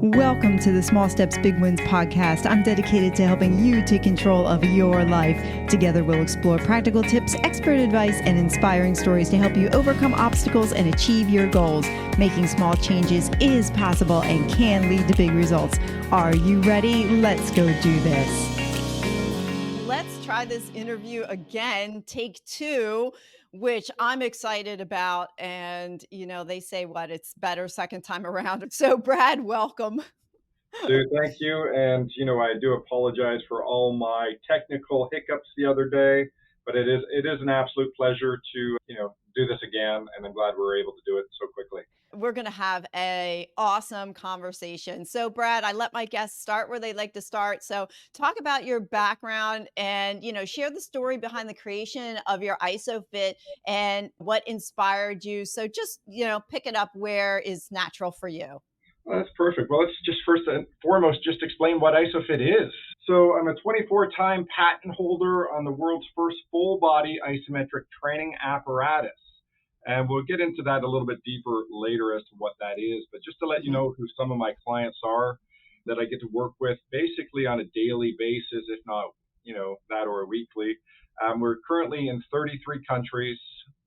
Welcome to the Small Steps, Big Wins podcast. I'm dedicated to helping you take control of your life. Together, we'll explore practical tips, expert advice, and inspiring stories to help you overcome obstacles and achieve your goals. Making small changes is possible and can lead to big results. Are you ready? Let's go do this. Let's try this interview again, take two, which I'm excited about. And, they say it's better second time around. So, Brad, welcome. Dude, thank you. And, I do apologize for all my technical hiccups the other day, but it is an absolute pleasure to, do this again. And I'm glad we were able to do it so quickly. We're going to have a awesome conversation. So, Brad, I let my guests start where they like to start. So talk about your background and, share the story behind the creation of your ISOFit and what inspired you. So just, pick it up where is natural for you. Well, that's perfect. Well, let's just first and foremost just explain what ISOFit is. So I'm a 24-time patent holder on the world's first full-body isometric training apparatus. And we'll get into that a little bit deeper later as to what that is. But just to let you know who some of my clients are that I get to work with basically on a daily basis, if not, that or weekly. We're currently in 33 countries.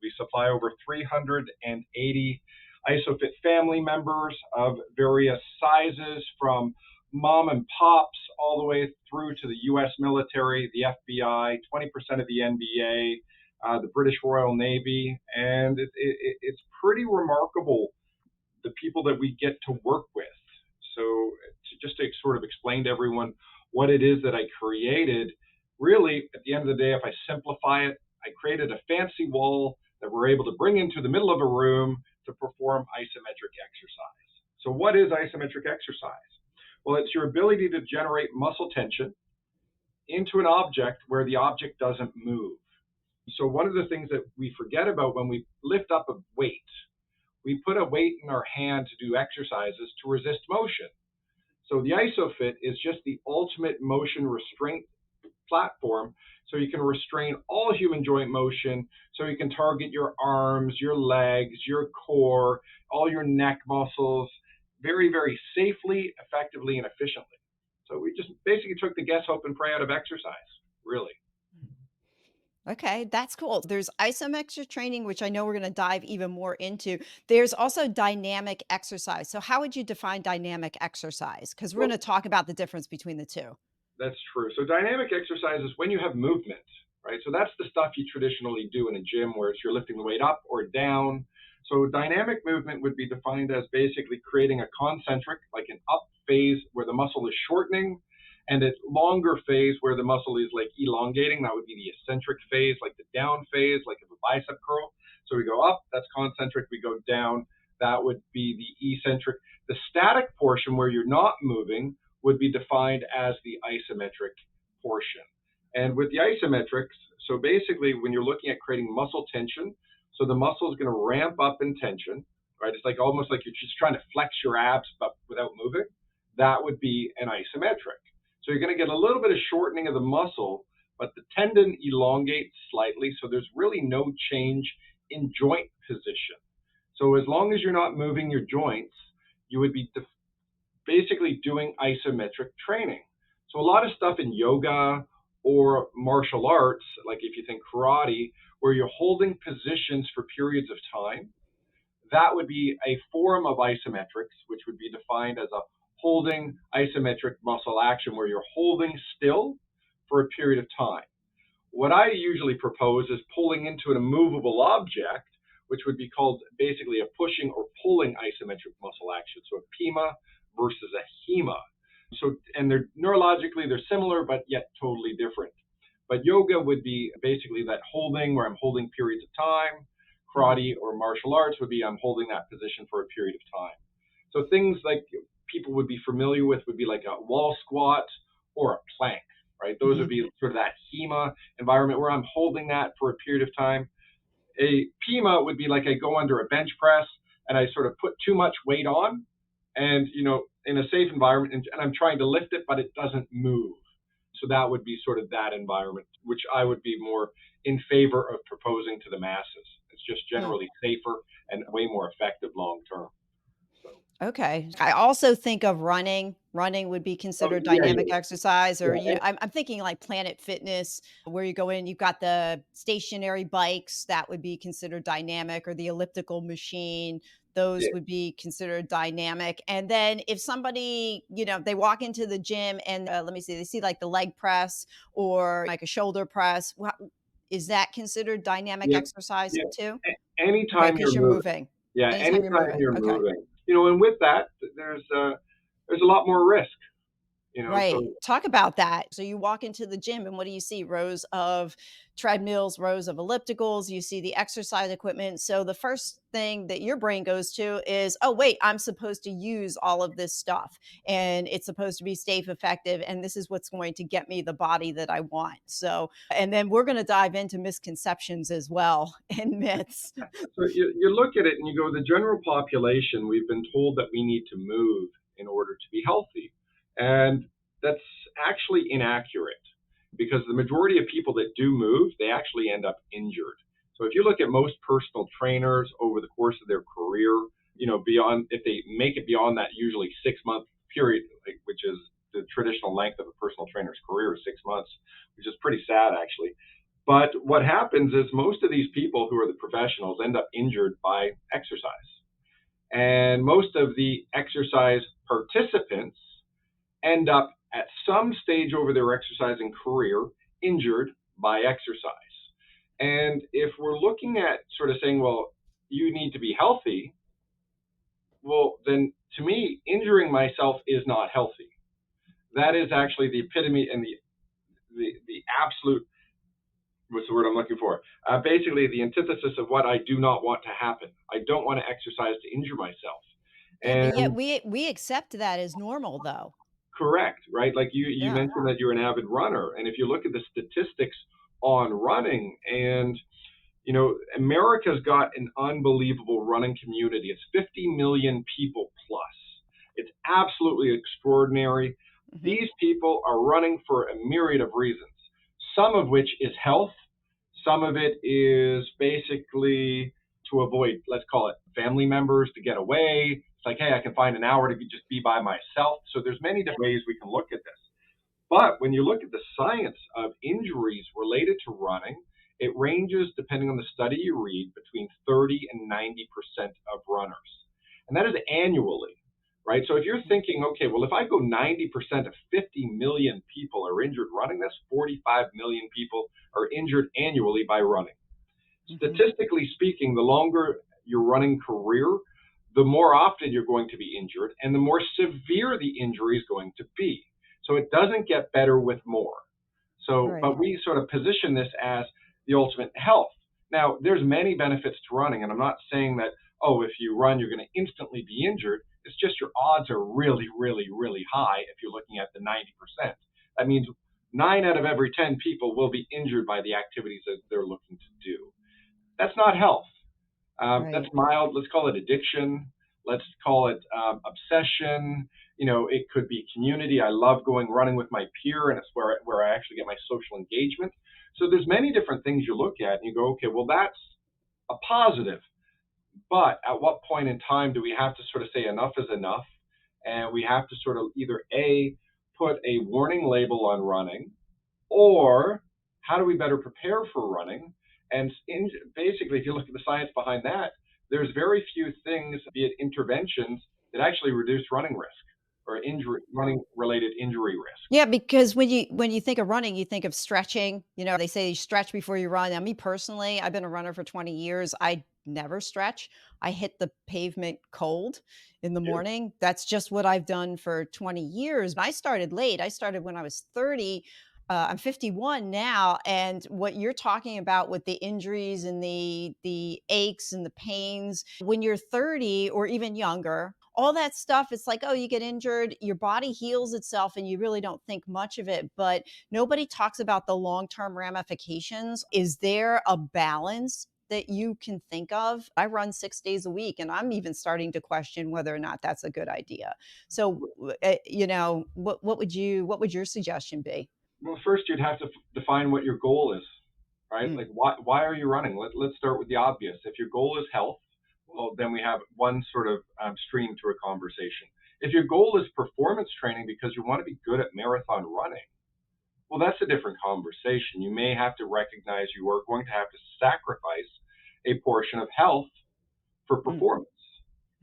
We supply over 380 ISOFit family members of various sizes, from mom and pops all the way through to the U.S. military, the FBI, 20% of the NBA, the British Royal Navy, and it's pretty remarkable the people that we get to work with. So just to sort of explain to everyone what it is that I created, really at the end of the day, if I simplify it, I created a fancy wall that we're able to bring into the middle of a room to perform isometric exercise. So what is isometric exercise? Well, it's your ability to generate muscle tension into an object where the object doesn't move. So one of the things that we forget about when we lift up a weight, we put a weight in our hand to do exercises to resist motion. So the ISOFit is just the ultimate motion restraint platform. So you can restrain all human joint motion. So you can target your arms, your legs, your core, all your neck muscles very, very safely, effectively, and efficiently. So we just basically took the guess, hope, and pray out of exercise, really. Okay, that's cool. There's isometric training, which I know we're going to dive even more into. There's also dynamic exercise. So how would you define dynamic exercise? Because we're going to talk about the difference between the two. That's true. So dynamic exercise is when you have movement, right? So that's the stuff you traditionally do in a gym where you're lifting the weight up or down. So dynamic movement would be defined as basically creating a concentric, like an up phase where the muscle is shortening, and a longer phase where the muscle is like elongating. That would be the eccentric phase, like the down phase, like of a bicep curl. So we go up, that's concentric. We go down, that would be the eccentric. The static portion where you're not moving would be defined as the isometric portion. And with the isometrics, so basically when you're looking at creating muscle tension, so the muscle is going to ramp up in tension, right? It's like almost like you're just trying to flex your abs, but without moving. That would be an isometric. So you're going to get a little bit of shortening of the muscle, but the tendon elongates slightly. So there's really no change in joint position. So as long as you're not moving your joints, you would be basically doing isometric training. So a lot of stuff in yoga or martial arts, like if you think karate, where you're holding positions for periods of time, that would be a form of isometrics, which would be defined as a holding isometric muscle action where you're holding still for a period of time. What I usually propose is pulling into an immovable object, which would be called basically a pushing or pulling isometric muscle action. So a PIMA versus a HEMA. So, and they're neurologically, they're similar, but yet totally different. But yoga would be basically that holding where I'm holding periods of time. Karate or martial arts would be I'm holding that position for a period of time. So things like people would be familiar with would be like a wall squat or a plank, right? Those would be sort of that HEMA environment where I'm holding that for a period of time. A PIMA would be like I go under a bench press and I sort of put too much weight on and, in a safe environment, and I'm trying to lift it, but it doesn't move. So that would be sort of that environment, which I would be more in favor of proposing to the masses. It's just generally safer and way more effective long term. Okay. I also think of running. Running would be Oh, considered yeah, dynamic yeah, exercise, or, yeah, I'm thinking like Planet Fitness, where you go in, you've got the stationary bikes that would be considered dynamic, or the elliptical machine. Those yeah, would be considered dynamic. And then if somebody, they walk into the gym and let me see, they see like the leg press or like a shoulder press. Is that considered dynamic yeah, exercise yeah. too? Okay, Anytime because you're you're moving. moving. Yeah, Anytime you're anytime moving. you're Okay. moving. And with that, there's a lot more risk. Right. So Talk about that. So you walk into the gym and what do you see? Rows of treadmills, rows of ellipticals, you see the exercise equipment. So the first thing that your brain goes to is, oh, wait, I'm supposed to use all of this stuff and it's supposed to be safe, effective. And this is what's going to get me the body that I want. So, and then we're going to dive into misconceptions as well and myths. you look at it and you go, the general population, we've been told that we need to move in order to be healthy. And that's actually inaccurate because the majority of people that do move, they actually end up injured. So if you look at most personal trainers over the course of their career, beyond, if they make it beyond that usually 6 month period, which is the traditional length of a personal trainer's career is 6 months, which is pretty sad actually. But what happens is most of these people who are the professionals end up injured by exercise. And most of the exercise participants end up at some stage over their exercising career injured by exercise. And if we're looking at sort of saying, well, you need to be healthy, well, then to me, injuring myself is not healthy. That is actually the epitome and the absolute, what's the word I'm looking for? Basically, the antithesis of what I do not want to happen. I don't want to exercise to injure myself. Yeah, but yet And we accept that as normal though. correct, right? Like you Yeah. mentioned that you're an avid runner, and if you look at the statistics on running, and America's got an unbelievable running community. It's 50 million people plus. It's absolutely extraordinary. Mhm. These people are running for a myriad of reasons, some of which is health, some of it is basically to avoid, let's call it family members, to get away. It's like, hey, I can find an hour to just be by myself. So there's many different ways we can look at this. But when you look at the science of injuries related to running, it ranges, depending on the study you read, between 30 and 90% of runners. And that is annually, right? So if you're thinking, okay, well, if I go 90% of 50 million people are injured running, that's 45 million people are injured annually by running. Mhm. Statistically speaking, the longer your running career, the more often you're going to be injured and the more severe the injury is going to be. So it doesn't get better with more. So, Right. but we sort of position this as the ultimate health. Now, there's many benefits to running, and I'm not saying that, oh, if you run, you're going to instantly be injured. It's just your odds are really, really, really high if you're looking at the 90%. That means 9 out of every 10 people will be injured by the activities that they're looking to do. That's not health. That's Right. mild. Let's call it addiction. Let's call it obsession. It could be community. I love going running with my peer, and it's where I actually get my social engagement. So there's many different things you look at, and you go, okay, well that's a positive. But at what point in time do we have to sort of say enough is enough, and we have to sort of either a put a warning label on running, or how do we better prepare for running? And basically, if you look at the science behind that, there's very few things, be it interventions, that actually reduce running risk or running related injury risk. Yeah, because when you think of running, you think of stretching. They say you stretch before you run. Now, me personally, I've been a runner for 20 years. I never stretch. I hit the pavement cold in the Yeah. morning. That's just what I've done for 20 years. I started late. I started when I was 30. I'm 51 now, and what you're talking about with the injuries and the aches and the pains when you're 30 or even younger, all that stuff, it's like, oh, you get injured, your body heals itself, and you really don't think much of it. But nobody talks about the long term ramifications. Is there a balance that you can think of? I run 6 days a week, and I'm even starting to question whether or not that's a good idea. So, what would your suggestion be? Well, first you'd have to define what your goal is, right? Mm, Like why are you running? Let's start with the obvious. If your goal is health, well, then we have one sort of stream to a conversation. If your goal is performance training because you want to be good at marathon running, well, that's a different conversation. You may have to recognize you are going to have to sacrifice a portion of health for performance,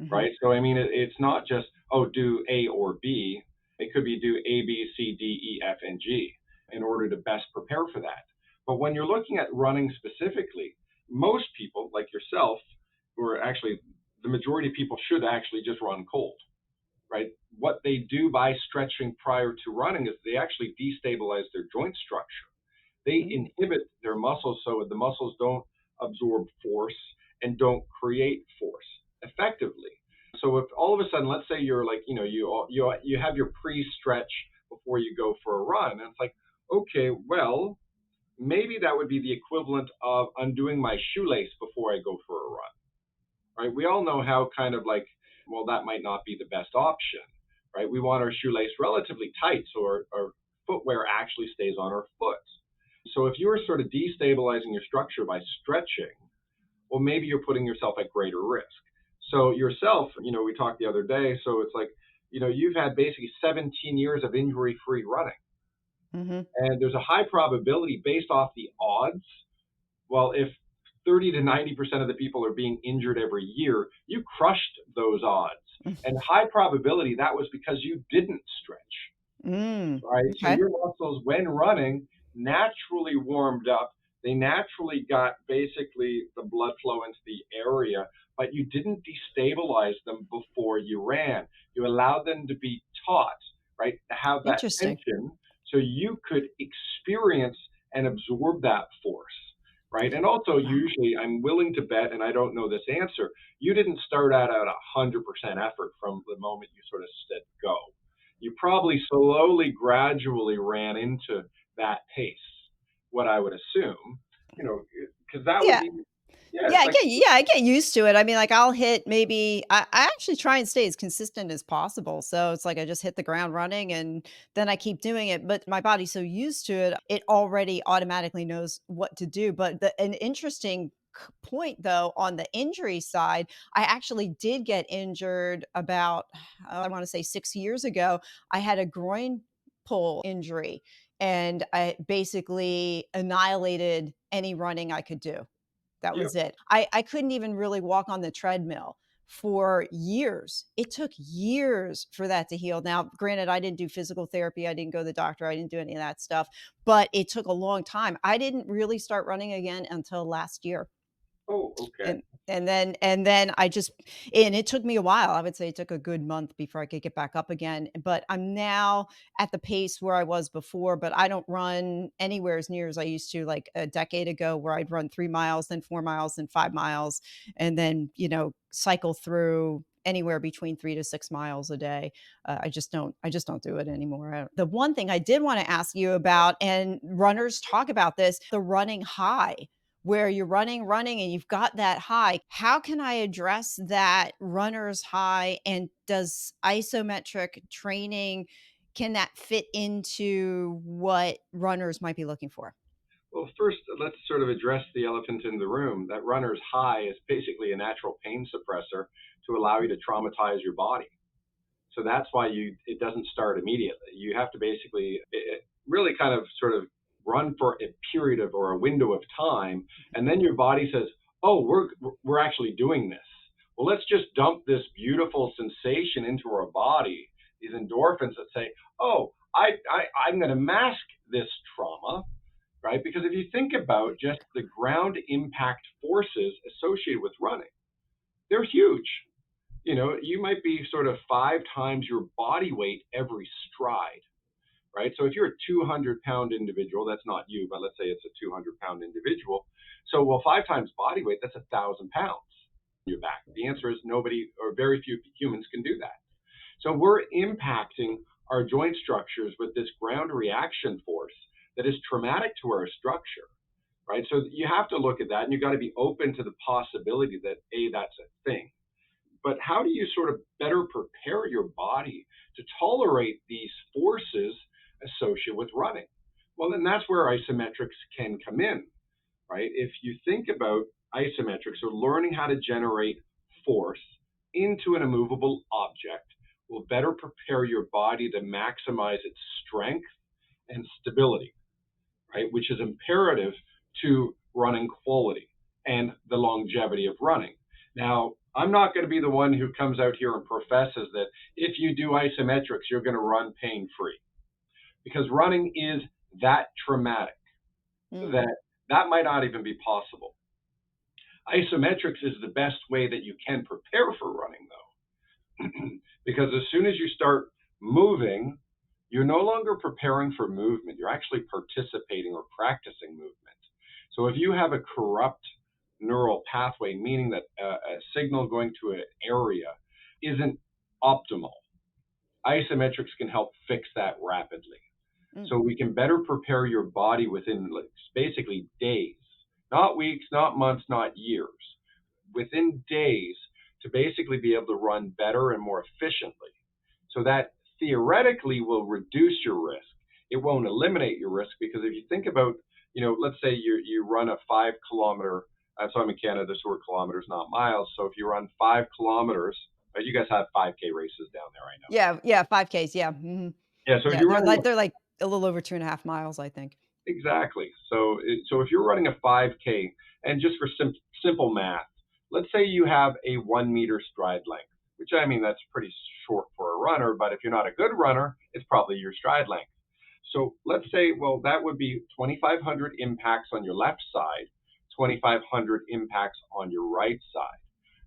Mm-hmm. right? So, I mean, it's not just, oh, do A or B. It could be do A, B, C, D, E, F, and G in order to best prepare for that. But when you're looking at running specifically, most people like yourself, who are actually the majority of people should actually just run cold, right? What they do by stretching prior to running is they actually destabilize their joint structure. They Mm-hmm. inhibit their muscles so the muscles don't absorb force and don't create force effectively. So if all of a sudden, let's say you're like, you have your pre-stretch before you go for a run, and it's like, okay, well, maybe that would be the equivalent of undoing my shoelace before I go for a run, right? We all know how kind of like, well, that might not be the best option, right? We want our shoelace relatively tight so our footwear actually stays on our foot. So if you're sort of destabilizing your structure by stretching, well, maybe you're putting yourself at greater risk. So yourself, we talked the other day, so it's like, you've had basically 17 years of injury-free running. Mm-hmm. And there's a high probability based off the odds. Well, if 30 to 90% of the people are being injured every year, you crushed those odds. And high probability that was because you didn't stretch, right? So Okay. your muscles, when running, naturally warmed up. They naturally got basically the blood flow into the area, but you didn't destabilize them before you ran. You allowed them to be taught, right, to have that Interesting. tension so you could experience and absorb that force, right? And also, Wow. usually, I'm willing to bet, and I don't know this answer, you didn't start out at 100% effort from the moment you sort of said go. You probably slowly, gradually ran into that pace, what I would assume, because that would Yeah. be, yeah, it's like, Yeah, I get used to it. I mean, like, I'll hit maybe I actually try and stay as consistent as possible. So it's like I just hit the ground running and then I keep doing it. But my body's so used to it, it already automatically knows what to do. But an interesting point though on the injury side, I actually did get injured about I want to say 6 years ago. I had a groin pull injury and I basically annihilated any running I could do. That yeah, was it. I couldn't even really walk on the treadmill for years. It took years for that to heal. Now, granted, I didn't do physical therapy, I didn't go to the doctor, I didn't do any of that stuff, but it took a long time. I didn't really start running again until last year. oh, okay. And and then I just and it took me a while. I would say it took a good month before I could get back up again, but I'm now at the pace where I was before, but I don't run anywhere as near as I used to like a decade ago where I'd run 3 miles, then 4 miles, then 5 miles, and then, cycle through anywhere between 3 to 6 miles a day. I just don't do it anymore. The one thing I did wanna ask you about, and runners talk about this, the running high where you're running, and you've got that high. How can I address that runner's high? And does isometric training, can that fit into what runners might be looking for? Well, first, let's sort of address the elephant in the room. That runner's high is basically a natural pain suppressor to allow you to traumatize your body. So that's why it doesn't start immediately. You have to basically really kind of sort of run for a period of or a window of time, and then your body says, "Oh, we're actually doing this. Well, let's just dump this beautiful sensation into our body. These endorphins that say, "Oh, I'm going to mask this trauma." Right? Because if you think about just the ground impact forces associated with running, they're huge. You might be sort of 5 times your body weight every stride, right? So if you're a 200-pound individual, that's not you, but let's say it's a 200-pound individual. So, well, 5 times body weight, that's 1,000 pounds on your back. The answer is nobody or very few humans can do that. So we're impacting our joint structures with this ground reaction force that is traumatic to our structure, right? So you have to look at that and you've got to be open to the possibility that, that's a thing. But how do you sort of better prepare your body to tolerate these forces associated with running? Well, then that's where isometrics can come in, right? If you think about isometrics or learning how to generate force into an immovable object will better prepare your body to maximize its strength and stability, right? Which is imperative to running quality and the longevity of running. Now, I'm not going to be the one who comes out here and professes that if you do isometrics, you're going to run pain-free, because running is that traumatic that might not even be possible. Isometrics is the best way that you can prepare for running, though, because as soon as you start moving, you're no longer preparing for movement. You're actually participating or practicing movement. So if you have a corrupt neural pathway, meaning that a signal going to an area isn't optimal, isometrics can help fix that rapidly. So we can better prepare your body within basically days, not weeks, not months, not years, within days, to basically be able to run better and more efficiently. So that theoretically will reduce your risk. It won't eliminate your risk, because if you think about, let's say you run a 5 kilometer, so I'm in Canada, so we're kilometers, not miles. So if you run 5 kilometers, you guys have 5K races down there, I know. Yeah, 5Ks, yeah. Mm-hmm. Yeah, so if Yeah, you're running they're like a little over 2.5 miles, I think. Exactly. So if you're running a 5K, and just for simple math, let's say you have a 1 meter stride length, which, I mean, that's pretty short for a runner, but if you're not a good runner, it's probably your stride length. So let's say, well, that would be 2,500 impacts on your left side, 2,500 impacts on your right side.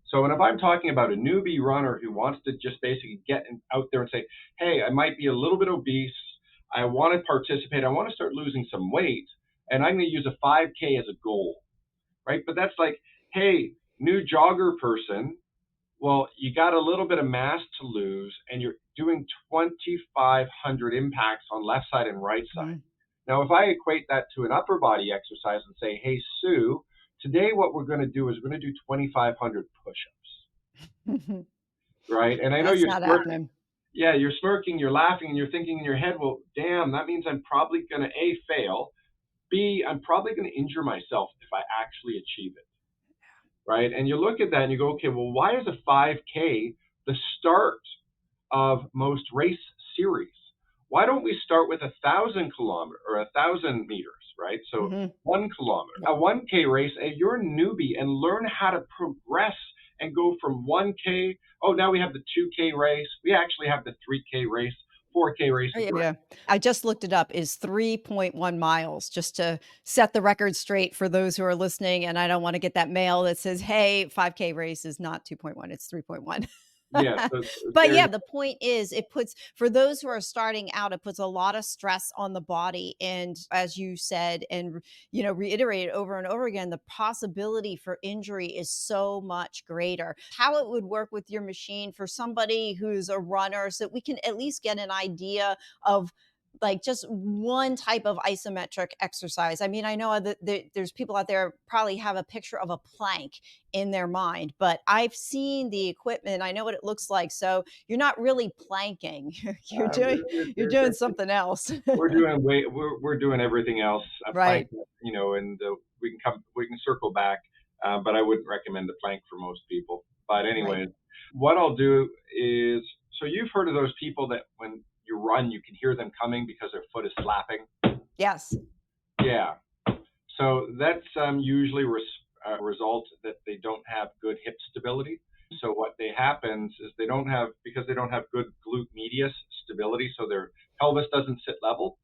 So, and if I'm talking about a newbie runner who wants to just basically get out there and say, hey, I might be a little bit obese, I want to participate, I want to start losing some weight, and I'm going to use a 5K as a goal, right? But that's like, hey, new jogger person, well, you got a little bit of mass to lose, and you're doing 2,500 impacts on left side and right side. Now, if I equate that to an upper body exercise and say, hey, Sue, today what we're going to do is we're going to do 2,500 push-ups, right? And I know you're smirking. Yeah, you're smirking, you're laughing, and you're thinking in your head, well, damn, that means I'm probably going to A, fail, B, I'm probably going to injure myself if I actually achieve it, right? And you look at that and you go, okay, well, why is a 5K the start of most race series? Why don't we start with 1,000 kilometers or 1,000 meters, right? So 1 kilometer, a 1K race, you're a newbie, and learn how to progress and go from 1K. Oh, now we have the 2K race. We actually have the 3K race, 4K race. Yeah. I just looked it up, is 3.1 miles, just to set the record straight for those who are listening. And I don't want to get that mail that says, hey, 5K race is not 2.1, it's 3.1. Yeah, but yeah, the point is, it puts, for those who are starting out, it puts a lot of stress on the body. And as you said, and reiterated over and over again, the possibility for injury is so much greater. How it would work with your machine for somebody who's a runner, so that we can at least get an idea of like just one type of isometric exercise. I mean, I know that there's people out there probably have a picture of a plank in their mind, but I've seen the equipment. I know what it looks like. So you're not really planking. You're doing something else. We're doing everything else. Right. Plank, and we can circle back, but I wouldn't recommend the plank for most people. But anyways, What I'll do is, so you've heard of those people that when you run, you can hear them coming because their foot is slapping. Yes. Yeah. So that's usually a result that they don't have good hip stability. So what happens is because they don't have good glute medius stability, so their pelvis doesn't sit level.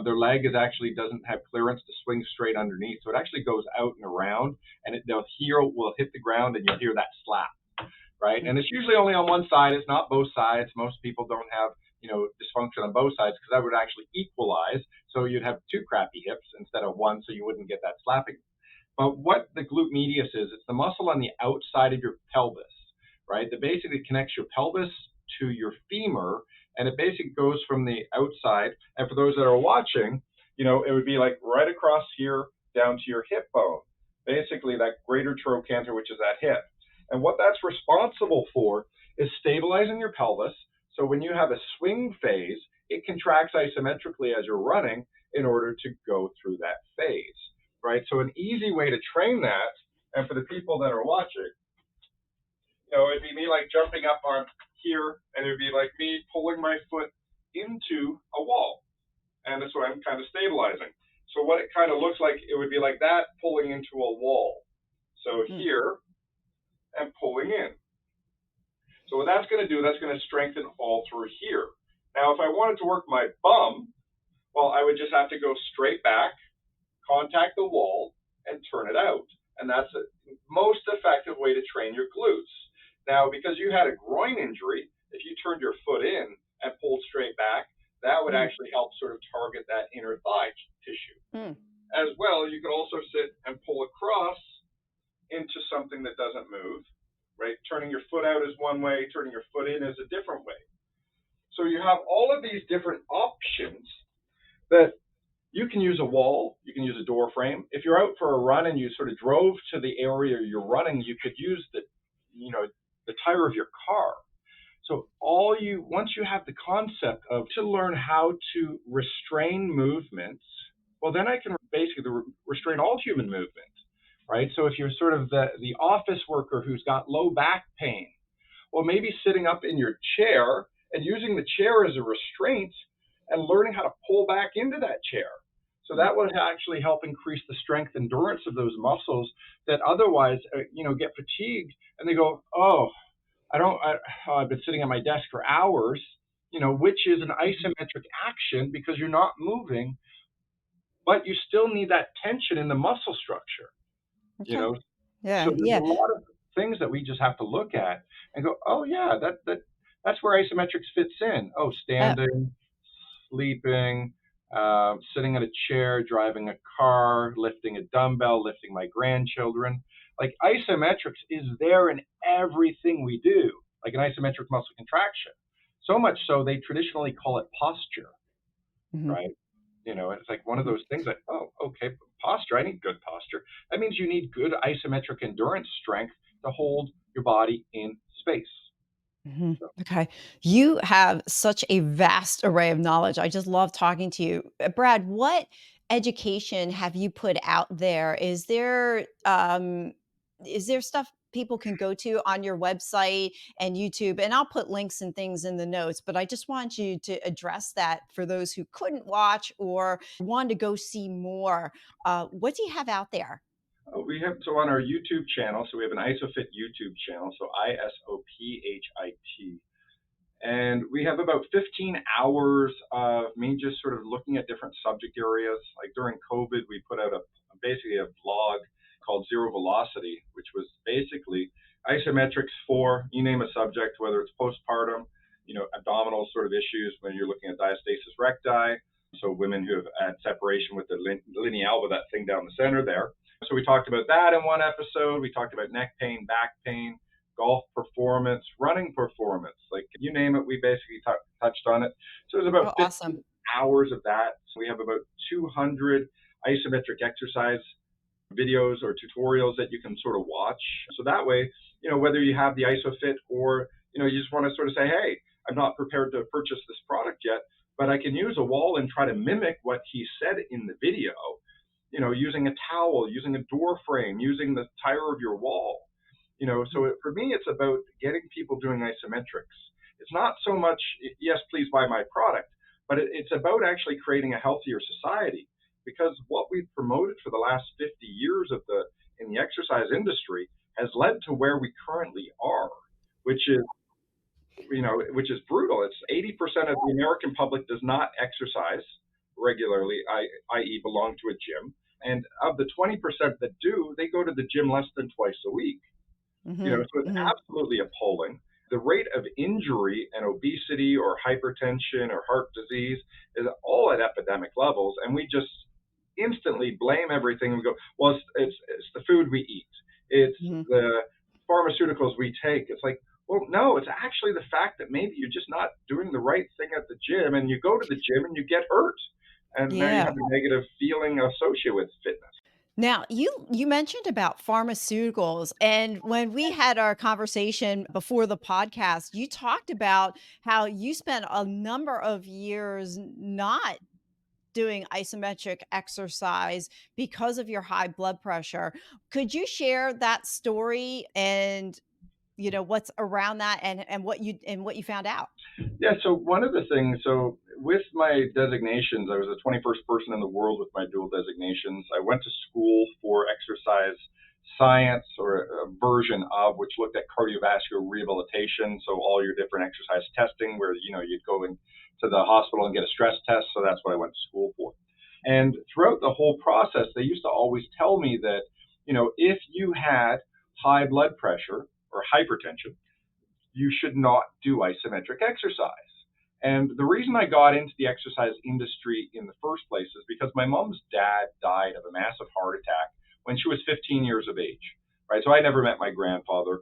Their leg doesn't have clearance to swing straight underneath. So it actually goes out and around, and their heel will hit the ground, and you'll hear that slap, right? And it's usually only on one side. It's not both sides. Most people don't have dysfunction on both sides, because that would actually equalize. So you'd have two crappy hips instead of one, so you wouldn't get that slapping. But what the glute medius is, it's the muscle on the outside of your pelvis, right? That basically connects your pelvis to your femur, and it basically goes from the outside. And for those that are watching, it would be like right across here down to your hip bone, basically that greater trochanter, which is that hip. And what that's responsible for is stabilizing your pelvis. So when you have a swing phase, it contracts isometrically as you're running in order to go through that phase, right? So an easy way to train that, and for the people that are watching, It'd be me like jumping up on here, and it'd be like me pulling my foot into a wall, and that's what I'm kind of stabilizing. So what it kind of looks like, it would be like that pulling into a wall. So Mm. here and pulling in. So what that's going to do, that's going to strengthen all through here. Now, if I wanted to work my bum, well, I would just have to go straight back, contact the wall, and turn it out. And that's the most effective way to train your glutes. Now, because you had a groin injury, if you turned your foot in and pulled straight back, that would Mm. actually help sort of target that inner thigh tissue. Mm. As well, you could also sit and pull across into something that doesn't move, right? Turning your foot out is one way, turning your foot in is a different way. So you have all of these different options that you can use a wall, you can use a door frame. If you're out for a run and you sort of drove to the area you're running, you could use the tire of your car. So once you have the concept of to learn how to restrain movements, well, then I can basically restrain all human movement, right? So if you're sort of the office worker who's got low back pain, well, maybe sitting up in your chair and using the chair as a restraint and learning how to pull back into that chair. So that would actually help increase the strength endurance of those muscles that otherwise, get fatigued and they go, oh, I've been sitting at my desk for hours, which is an isometric action because you're not moving, but you still need that tension in the muscle structure, you Okay. know. So Yeah. there's a Yeah. lot of things that we just have to look at and go, oh yeah, that's where isometrics fits in. Oh, Uh, standing, sleeping, sitting in a chair, driving a car, lifting a dumbbell, lifting my grandchildren. Like isometrics is there in everything we do, like an isometric muscle contraction. So much so they traditionally call it posture, mhm. right? It's like one of Mhm. those things like, oh, okay, posture. I need good posture. That means you need good isometric endurance strength to hold your body in space. Mhm. So, Okay. You have such a vast array of knowledge. I just love talking to you. Brad, what education have you put out there? Is there stuff people can go to on your website and YouTube? And I'll put links and things in the notes, but I just want you to address that for those who couldn't watch or want to go see more. What do you have out there? we have so on our YouTube channel. So we have an ISOFIT YouTube channel. So ISOPHIT. And we have about 15 hours of me just sort of looking at different subject areas. Like during COVID, we put out basically a blog called Zero Velocity, which was basically isometrics for you name a subject, whether it's postpartum, abdominal sort of issues when you're looking at diastasis recti. So women who have had separation with the linea alba, that thing down the center there. So we talked about that in one episode. We talked about neck pain, back pain, golf performance, running performance, like you name it, we basically touched on it. So there's about Oh, 15 awesome. hours of that. So we have about 200 isometric exercise videos or tutorials that you can sort of watch. So that way, whether you have the ISOFIT or, you just want to sort of say, hey, I'm not prepared to purchase this product yet, but I can use a wall and try to mimic what he said in the video, using a towel, using a door frame, using the tire of your wall. For me, it's about getting people doing isometrics. It's not so much, yes, please buy my product, but it's about actually creating a healthier society because what we've promoted for the last 50 years in the exercise industry has led to where we currently are, which is brutal. It's 80% of the American public does not exercise regularly, i.e., belong to a gym. And of the 20% that do, they go to the gym less than twice a week. Hmm. So it's Hmm. absolutely appalling. The rate of injury and obesity or hypertension or heart disease is all at epidemic levels, and we just instantly blame everything. And we go, well, it's the food we eat, it's Hmm. the pharmaceuticals we take. It's like, well, no, it's actually the fact that maybe you're just not doing the right thing at the gym, and you go to the gym and you get hurt, and now you Yeah. have a negative feeling associated with fitness. Now, you mentioned about pharmaceuticals, and when we had our conversation before the podcast, you talked about how you spent a number of years not doing isometric exercise because of your high blood pressure. Could you share that story and what's around that and what you found out. Yeah, so one of the things, so with my designations, I was the 21st person in the world with my dual designations. I went to school for exercise science, or a version of which looked at cardiovascular rehabilitation. So all your different exercise testing, where you'd go into the hospital and get a stress test. So that's what I went to school for. And throughout the whole process, they used to always tell me that if you had high blood pressure or hypertension, you should not do isometric exercise. And the reason I got into the exercise industry in the first place is because my mom's dad died of a massive heart attack when she was 15 years of age, right? So I never met my grandfather.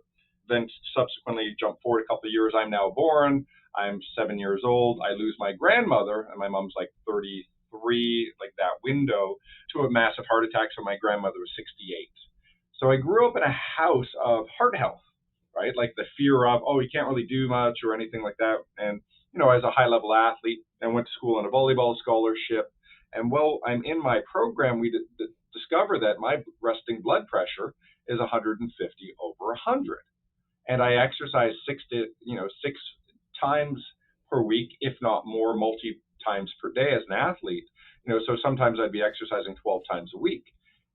Then subsequently, jump forward a couple of years, I'm now born. I'm 7 years old. I lose my grandmother, and my mom's like 33, like that window, to a massive heart attack. So my grandmother was 68. So I grew up in a house of heart health, right? Like the fear of, oh, you can't really do much or anything like that. And, as a high level athlete, I went to school on a volleyball scholarship. And while I'm in my program, we discover that my resting blood pressure is 150 over 100. And I exercise six times per week, if not more, multi times per day as an athlete. So sometimes I'd be exercising 12 times a week,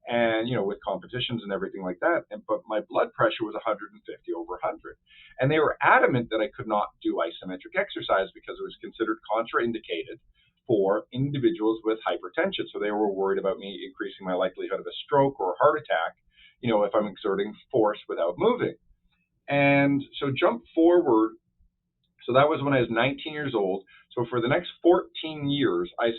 and with competitions and everything like that. But my blood pressure was 150 over 100, and they were adamant that I could not do isometric exercise because it was considered contraindicated for individuals with hypertension. So they were worried about me increasing my likelihood of a stroke or a heart attack, if I'm exerting force without moving. And so jump forward. So that was when I was 19 years old. So for the next 14 years, I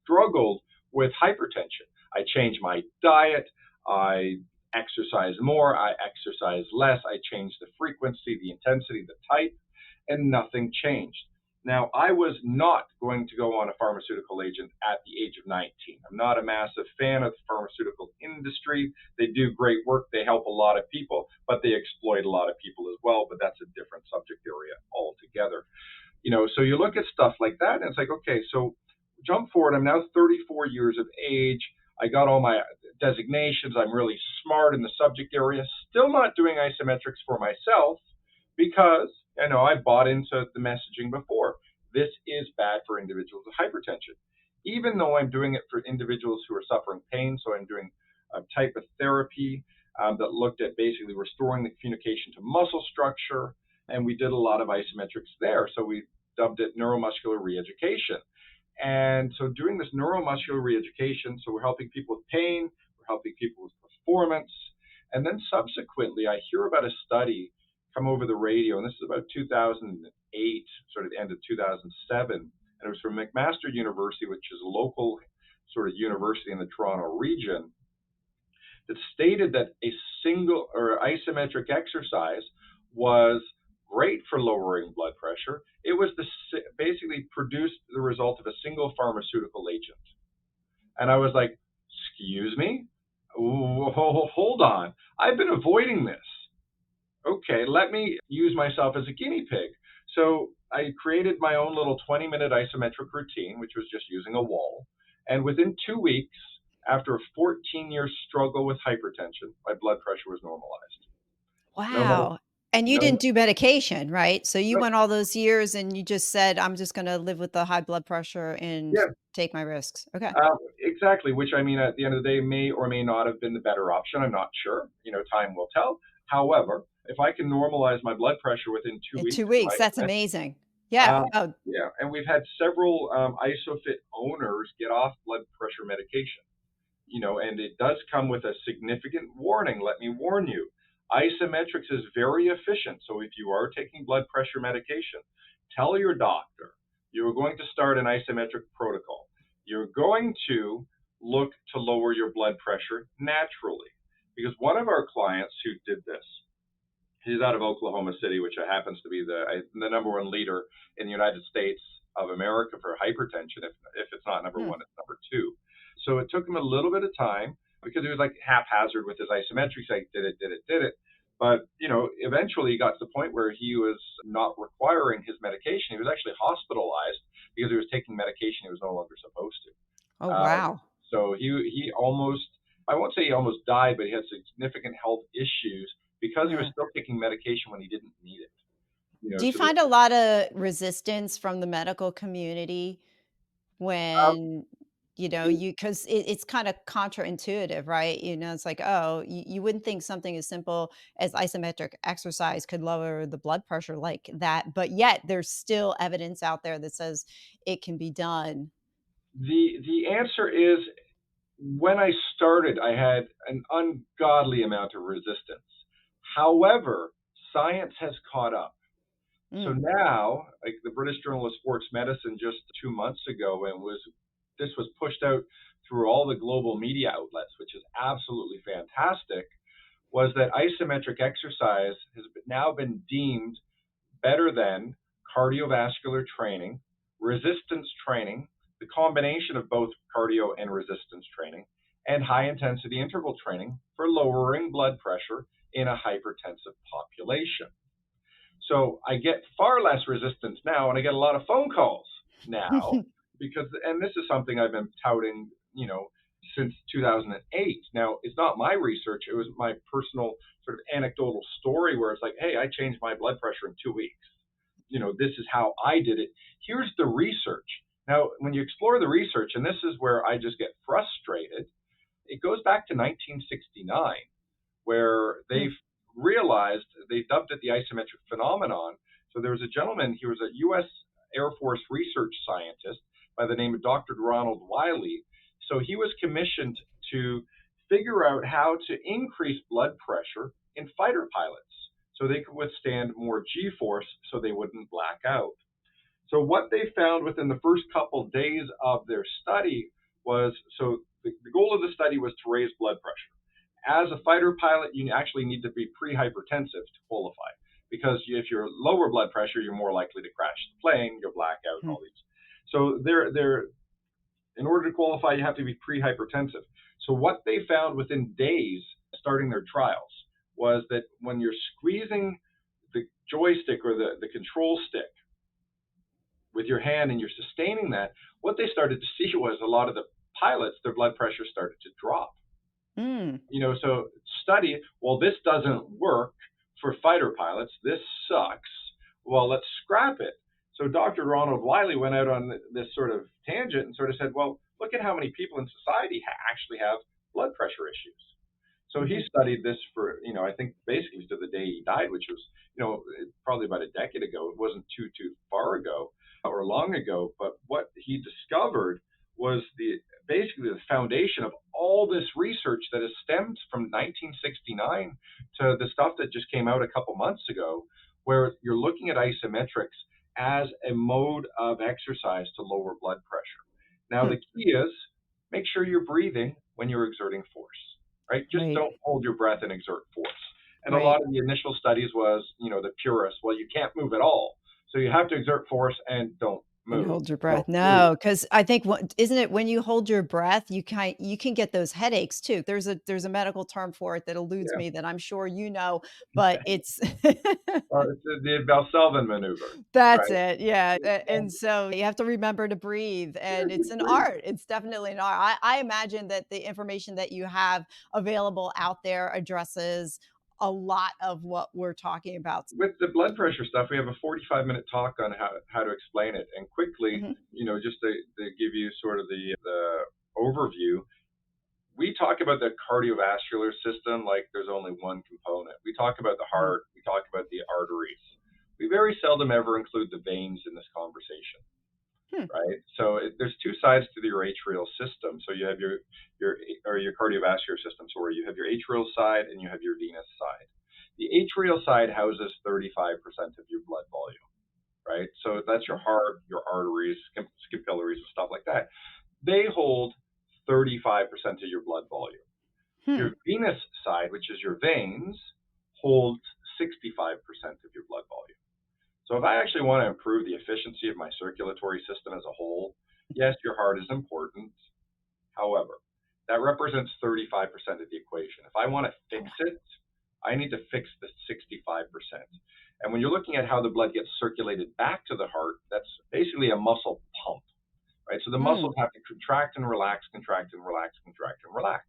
struggled with hypertension. I changed my diet. I exercise more. I exercise less. I changed the frequency, the intensity, the type, and nothing changed. Now, I was not going to go on a pharmaceutical agent at the age of 19. I'm not a massive fan of the pharmaceutical industry. They do great work. They help a lot of people, but they exploit a lot of people as well. But that's a different subject area altogether. So you look at stuff like that, and it's like, okay, so jump forward. I'm now 34 years of age. I got all my designations. I'm really smart in the subject area. Still not doing isometrics for myself because I bought into the messaging before. This is bad for individuals with hypertension, even though I'm doing it for individuals who are suffering pain. So I'm doing a type of therapy that looked at basically restoring the communication to muscle structure. And we did a lot of isometrics there. So we dubbed it neuromuscular reeducation. And so doing this neuromuscular reeducation, so we're helping people with pain, we're helping people with performance. And then subsequently, I hear about a study come over the radio, and this is about 2008, sort of the end of 2007. And it was from McMaster University, which is a local sort of university in the Toronto region, that stated that a single or isometric exercise was great for lowering blood pressure. It was basically produced the result of a single pharmaceutical agent. And I was like, excuse me? Hold on. I've been avoiding this. Okay, let me use myself as a guinea pig. So I created my own little 20-minute isometric routine, which was just using a wall. And within 2 weeks, after a 14-year struggle with hypertension, my blood pressure was normalized. Wow. And you No, didn't do medication, right? So you no, went all those years and you just said, I'm just going to live with the high blood pressure and yeah, take my risks. Okay. exactly. Which, I mean, at the end of the day, may or may not have been the better option. I'm not sure. Time will tell. However, if I can normalize my blood pressure within 2 In weeks, 2 weeks. That's amazing. Yeah. Oh, yeah, and we've had several ISOFIT owners get off blood pressure medication. And it does come with a significant warning. Let me warn you, isometrics is very efficient. So if you are taking blood pressure medication, tell your doctor you're going to start an isometric protocol. You're going to look to lower your blood pressure naturally. Because one of our clients who did this, he's out of Oklahoma City, which happens to be the number one leader in the United States of America for hypertension. If it's not number one, it's number two. So it took him a little bit of time because he was like haphazard with his isometrics. Like did it. But, eventually he got to the point where he was not requiring his medication. He was actually hospitalized because he was taking medication he was no longer supposed to. oh, wow. So he almost, I won't say he almost died, but he had significant health issues because he was Yeah. still taking medication when he didn't need it. Do you So the find a lot of resistance from the medical community um, when, you because it's kind of counterintuitive, right? It's like, oh, you wouldn't think something as simple as isometric exercise could lower the blood pressure like that, but yet there's still evidence out there that says it can be done. the answer is, when I started, I had an ungodly amount of resistance. However, science has caught up. So Mm, now, like the British Journal of Sports Medicine just 2 months ago, and this was pushed out through all the global media outlets, which is absolutely fantastic, was that isometric exercise has now been deemed better than cardiovascular training, resistance training, the combination of both cardio and resistance training, and high intensity interval training for lowering blood pressure in a hypertensive population. So I get far less resistance now, and I get a lot of phone calls now because, and this is something I've been touting, since 2008. Now, it's not my research; it was my personal sort of anecdotal story where it's like, hey, I changed my blood pressure in 2 weeks. This is how I did it. Here's the research. Now, when you explore the research, and this is where I just get frustrated, it goes back to 1969 where mm, they've realized, they dubbed it the isometric phenomenon. So there was a gentleman, he was a US Air Force research scientist by the name of Dr. Ronald Wiley. So he was commissioned to figure out how to increase blood pressure in fighter pilots so they could withstand more G force so they wouldn't black out. So what they found within the first couple days of their study was, so the goal of the study was to raise blood pressure. As a fighter pilot, you actually need to be pre-hypertensive to qualify, because if you're lower blood pressure, you're more likely to crash the plane, you'll black out, mm. all these. So they're in order to qualify, you have to be pre-hypertensive. So what they found within days starting their trials was that when you're squeezing the joystick or the control stick with your hand and you're sustaining that, what they started to see was a lot of the pilots, their blood pressure started to drop. Mm. So study, well, this doesn't work for fighter pilots. This sucks. Well, let's scrap it. So Dr. Ronald Wiley went out on this sort of tangent and sort of said, well, look at how many people in society actually have blood pressure issues. So he Mhm. studied this for, I think basically to the day he died, which was, probably about a decade ago. It wasn't too far ago or long ago. But what he discovered was basically the foundation of all this research that has stemmed from 1969 to the stuff that just came out a couple months ago, where you're looking at isometrics as a mode of exercise to lower blood pressure. Now, Hmm. the key is make sure you're breathing when you're exerting force, right? Just Right. don't hold your breath and exert force. And a Right. lot of the initial studies was, the purists, well, you can't move at all. So you have to exert force and don't And move. hold your Don't breath. move. No, because I think what isn't it when you hold your breath, you can get those headaches too. There's a medical term for it that eludes Yeah. me that I'm sure but it's It's the Valsalvan maneuver, that's right? it, yeah, and so you have to remember to breathe, Yeah, and it's just an breathe. art. It's definitely an art. I imagine that the information that you have available out there addresses a lot of what we're talking about. With the blood pressure stuff, we have a 45-minute talk on how to explain it. And quickly, Mhm, just to give you sort of the overview, we talk about the cardiovascular system like there's only one component. We talk about the mm, heart, we talk about the arteries. We very seldom ever include the veins in this conversation, hmm, right? So there's two sides to your atrial system. So you have your cardiovascular system. So where you have your atrial side and you have your venous side. The atrial side houses 35% of your blood volume, right? So that's your heart, your arteries, capillaries, and stuff like that. They hold 35% of your blood volume. hmm. Your venous side, which is your veins, holds 65% of your blood volume. So if I actually want to improve the efficiency of my circulatory system as a whole, yes, your heart is important. However, that represents 35% of the equation. If I want to fix it, I need to fix the 65%. And when you're looking at how the blood gets circulated back to the heart, that's basically a muscle pump, right? So the muscles Mm, have to contract and relax, contract and relax, contract and relax.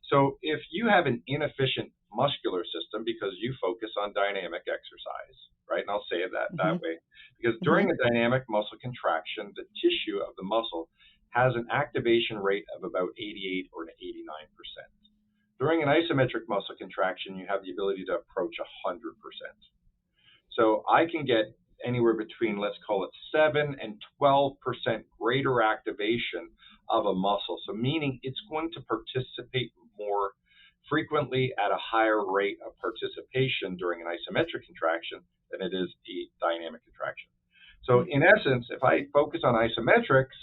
So if you have an inefficient muscular system because you focus on dynamic exercise, right? And I'll say it that way because during a dynamic muscle contraction, the tissue of the muscle has an activation rate of about 88 or 89%. During an isometric muscle contraction, you have the ability to approach 100%. So I can get anywhere between, let's call it 7 and 12% greater activation of a muscle. So meaning it's going to participate more frequently at a higher rate of participation during an isometric contraction than it is a dynamic contraction. So in essence, if I focus on isometrics,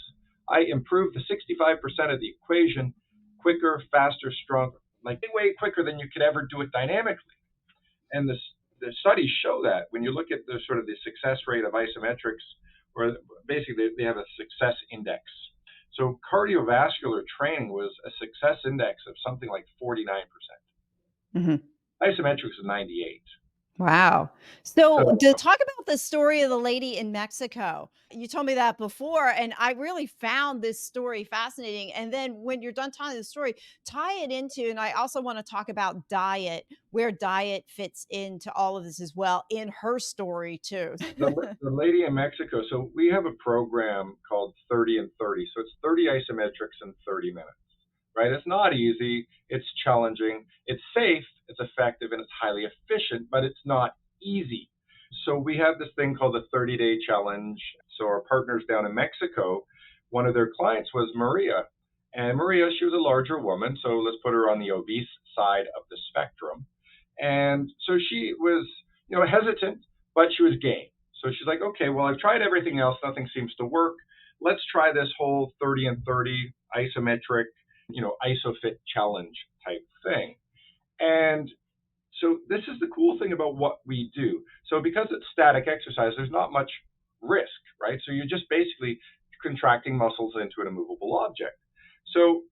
I improve the 65% of the equation quicker, faster, stronger, like way quicker than you could ever do it dynamically. And the studies show that when you look at the sort of the success rate of isometrics, or basically they have a success index. So cardiovascular training was a success index of something like 49%. Isometrics is 98. Wow. So to talk about the story of the lady in Mexico, you told me that before, and I really found this story fascinating. And then when you're done telling the story, tie it into, and I also want to talk about diet, where diet fits into all of this as well in her story too. The lady in Mexico, so we have a program called 30 and 30. So it's 30 isometrics in 30 minutes, right? It's not easy. It's challenging. It's safe. It's effective, and it's highly efficient, but it's not easy. So we have this thing called the 30-day challenge. So our partners down in Mexico, one of their clients was Maria. And Maria, she was a larger woman, so let's put her on the obese side of the spectrum. And so she was, hesitant, but she was game. So she's like, okay, well, I've tried everything else. Nothing seems to work. Let's try this whole 30 and 30 isometric, IsoFit challenge type thing. And so this is the cool thing about what we do. So because it's static exercise, there's not much risk, right? So you're just basically contracting muscles into an immovable object. So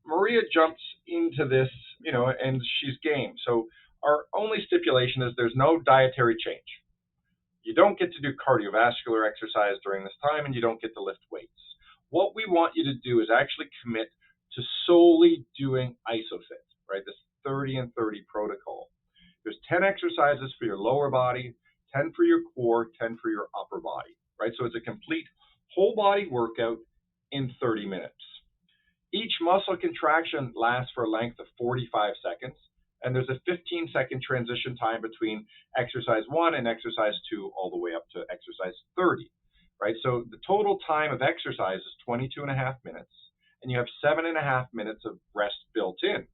Maria jumps into this, and she's game. So our only stipulation is there's no dietary change. You don't get to do cardiovascular exercise during this time, and you don't get to lift weights. What we want you to do is actually commit to solely doing IsoFit, right? This 30 and 30 protocol. There's 10 exercises for your lower body, 10 for your core, 10 for your upper body, right? So it's a complete whole body workout in 30 minutes. Each muscle contraction lasts for a length of 45 seconds, and there's a 15-second transition time between exercise 1 and exercise 2 all the way up to exercise 30, right? So the total time of exercise is 22 and a half minutes, and you have 7.5 minutes of rest built in,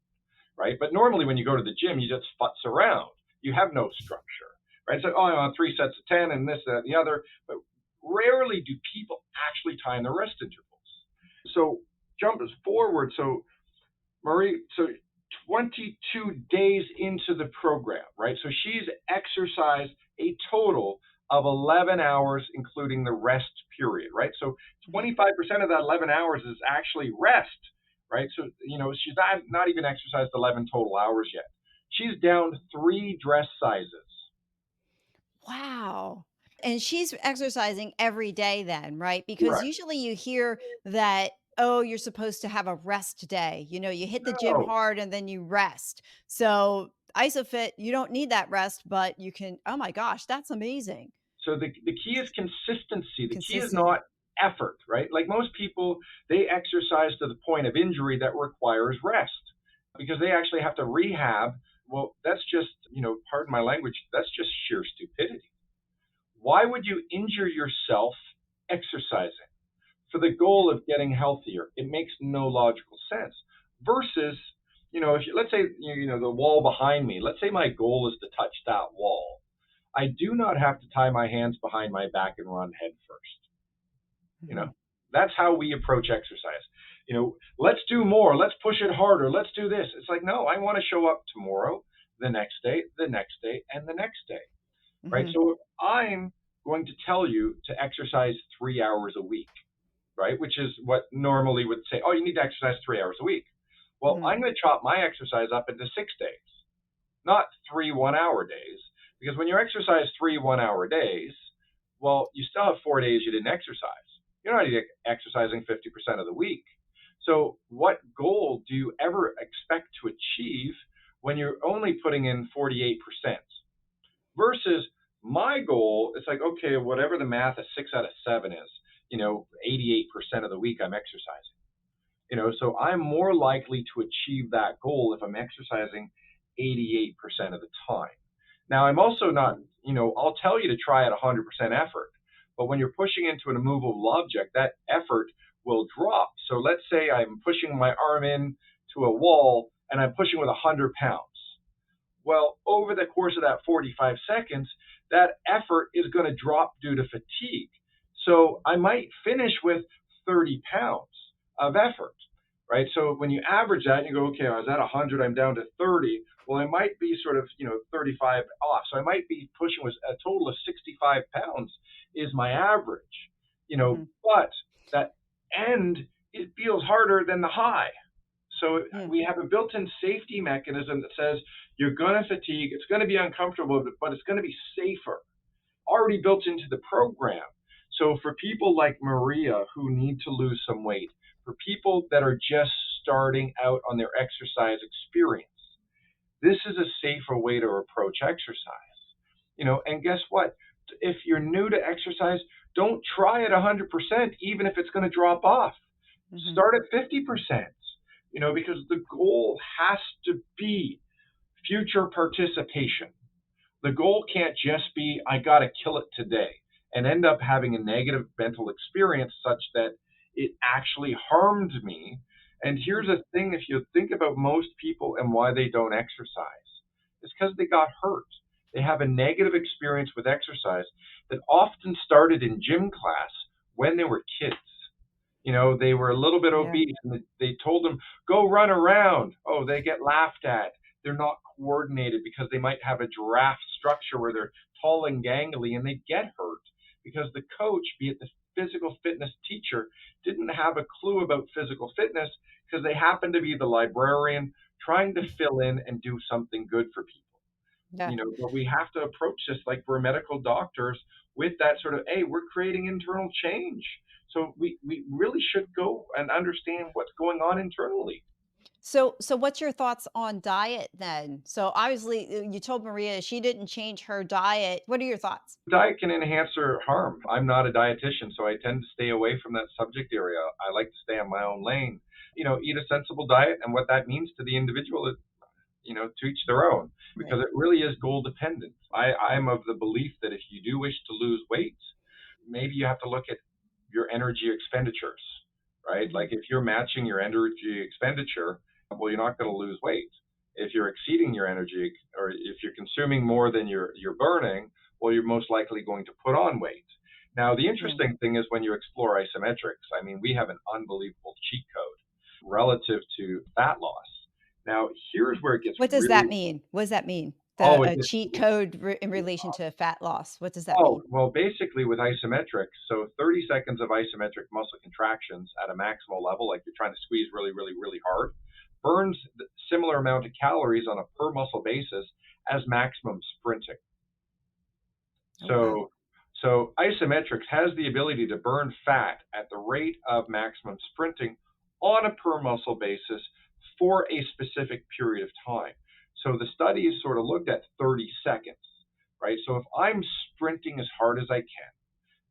right? But normally when you go to the gym, you just futz around. You have no structure, right? So, I want 3 sets of 10 and this, that, and the other. But rarely do people actually time the rest intervals. So jump us forward. So Marie, 22 days into the program, right? So she's exercised a total of 11 hours, including the rest period, right? So 25% of that 11 hours is actually rest, right? So, she's not even exercised 11 total hours yet. She's down 3 dress sizes. Wow. And she's exercising every day then, right? Because Right. usually you hear that, oh, you're supposed to have a rest day. You hit the gym No. hard and then you rest. So ISOFIT, you don't need that rest, but you can, oh my gosh, that's amazing. So the key is consistency. The key is Consistent. not effort, right? Like most people, they exercise to the point of injury that requires rest because they actually have to rehab. Well, that's just, pardon my language, that's just sheer stupidity. Why would you injure yourself exercising for the goal of getting healthier? It makes no logical sense. Versus, let's say, the wall behind me, let's say my goal is to touch that wall. I do not have to tie my hands behind my back and run head first. That's how we approach exercise. Let's do more. Let's push it harder. Let's do this. It's like, no, I want to show up tomorrow, the next day, the next day, and the next day. Right? So if I'm going to tell you to exercise 3 hours a week, right? Which is what normally would say, oh, you need to exercise 3 hours a week. Well, I'm going to chop my exercise up into 6 days, not 3 1-hour days. Because when you exercise 3 1-hour days, well, you still have 4 days you didn't exercise. You're not even exercising 50% of the week. So what goal do you ever expect to achieve when you're only putting in 48%. Versus my goal, it's like, okay, whatever the math of 6 out of 7 is, 88% of the week I'm exercising. So I'm more likely to achieve that goal if I'm exercising 88% of the time. Now, I'm also not, I'll tell you to try at 100% effort, but when you're pushing into an immovable object, that effort will drop. So let's say I'm pushing my arm in to a wall and I'm pushing with 100 pounds. Well, over the course of that 45 seconds, that effort is going to drop due to fatigue. So I might finish with 30 pounds of effort, right? So when you average that and you go, okay, I was at 100, I'm down to 30. Well, I might be sort of, 35 off. So I might be pushing with a total of 65 pounds is my average, but that end, it feels harder than the high. So we have a built-in safety mechanism that says you're going to fatigue, it's going to be uncomfortable, but it's going to be safer, already built into the program. So for people like Maria who need to lose some weight, for people that are just starting out on their exercise experience, this is a safer way to approach exercise. And guess what? If you're new to exercise, don't try at 100%, even if it's going to drop off. Start at 50%. Because the goal has to be future participation. The goal can't just be, I got to kill it today and end up having a negative mental experience such that it actually harmed me. And here's the thing, if you think about most people and why they don't exercise, it's because they got hurt. They have a negative experience with exercise that often started in gym class when they were kids. They were a little bit obese and they told them, go run around. Oh, they get laughed at. They're not coordinated because they might have a giraffe structure where they're tall and gangly and they get hurt because the coach, be it the physical fitness teacher, didn't have a clue about physical fitness because they happened to be the librarian trying to fill in and do something good for people. But we have to approach this like we're medical doctors with that sort of, hey, we're creating internal change. So we really should go and understand what's going on internally. So what's your thoughts on diet then? So obviously you told Maria she didn't change her diet. What are your thoughts? Diet can enhance or harm. I'm not a dietitian, so I tend to stay away from that subject area. I like to stay on my own lane. Eat a sensible diet, and what that means to the individual is, to each their own, because it really is goal dependent. I'm of the belief that if you do wish to lose weight, maybe you have to look at your energy expenditures, right? Like if you're matching your energy expenditure, well, you're not going to lose weight. If you're exceeding your energy, or if you're consuming more than you're burning, well, you're most likely going to put on weight. Now, the interesting thing is when you explore isometrics, I mean, we have an unbelievable cheat code relative to fat loss. Now, here's where it gets What does that really, mean? What does that mean? oh, A cheat code in relation to fat loss. What does that oh, mean? well, basically with isometrics, so 30 seconds of isometric muscle contractions at a maximal level, like you're trying to squeeze really, really, really hard, burns the similar amount of calories on a per muscle basis as maximum sprinting. Oh, wow. So isometrics has the ability to burn fat at the rate of maximum sprinting on a per muscle basis for a specific period of time. So the studies sort of looked at 30 seconds, right? So if I'm sprinting as hard as I can,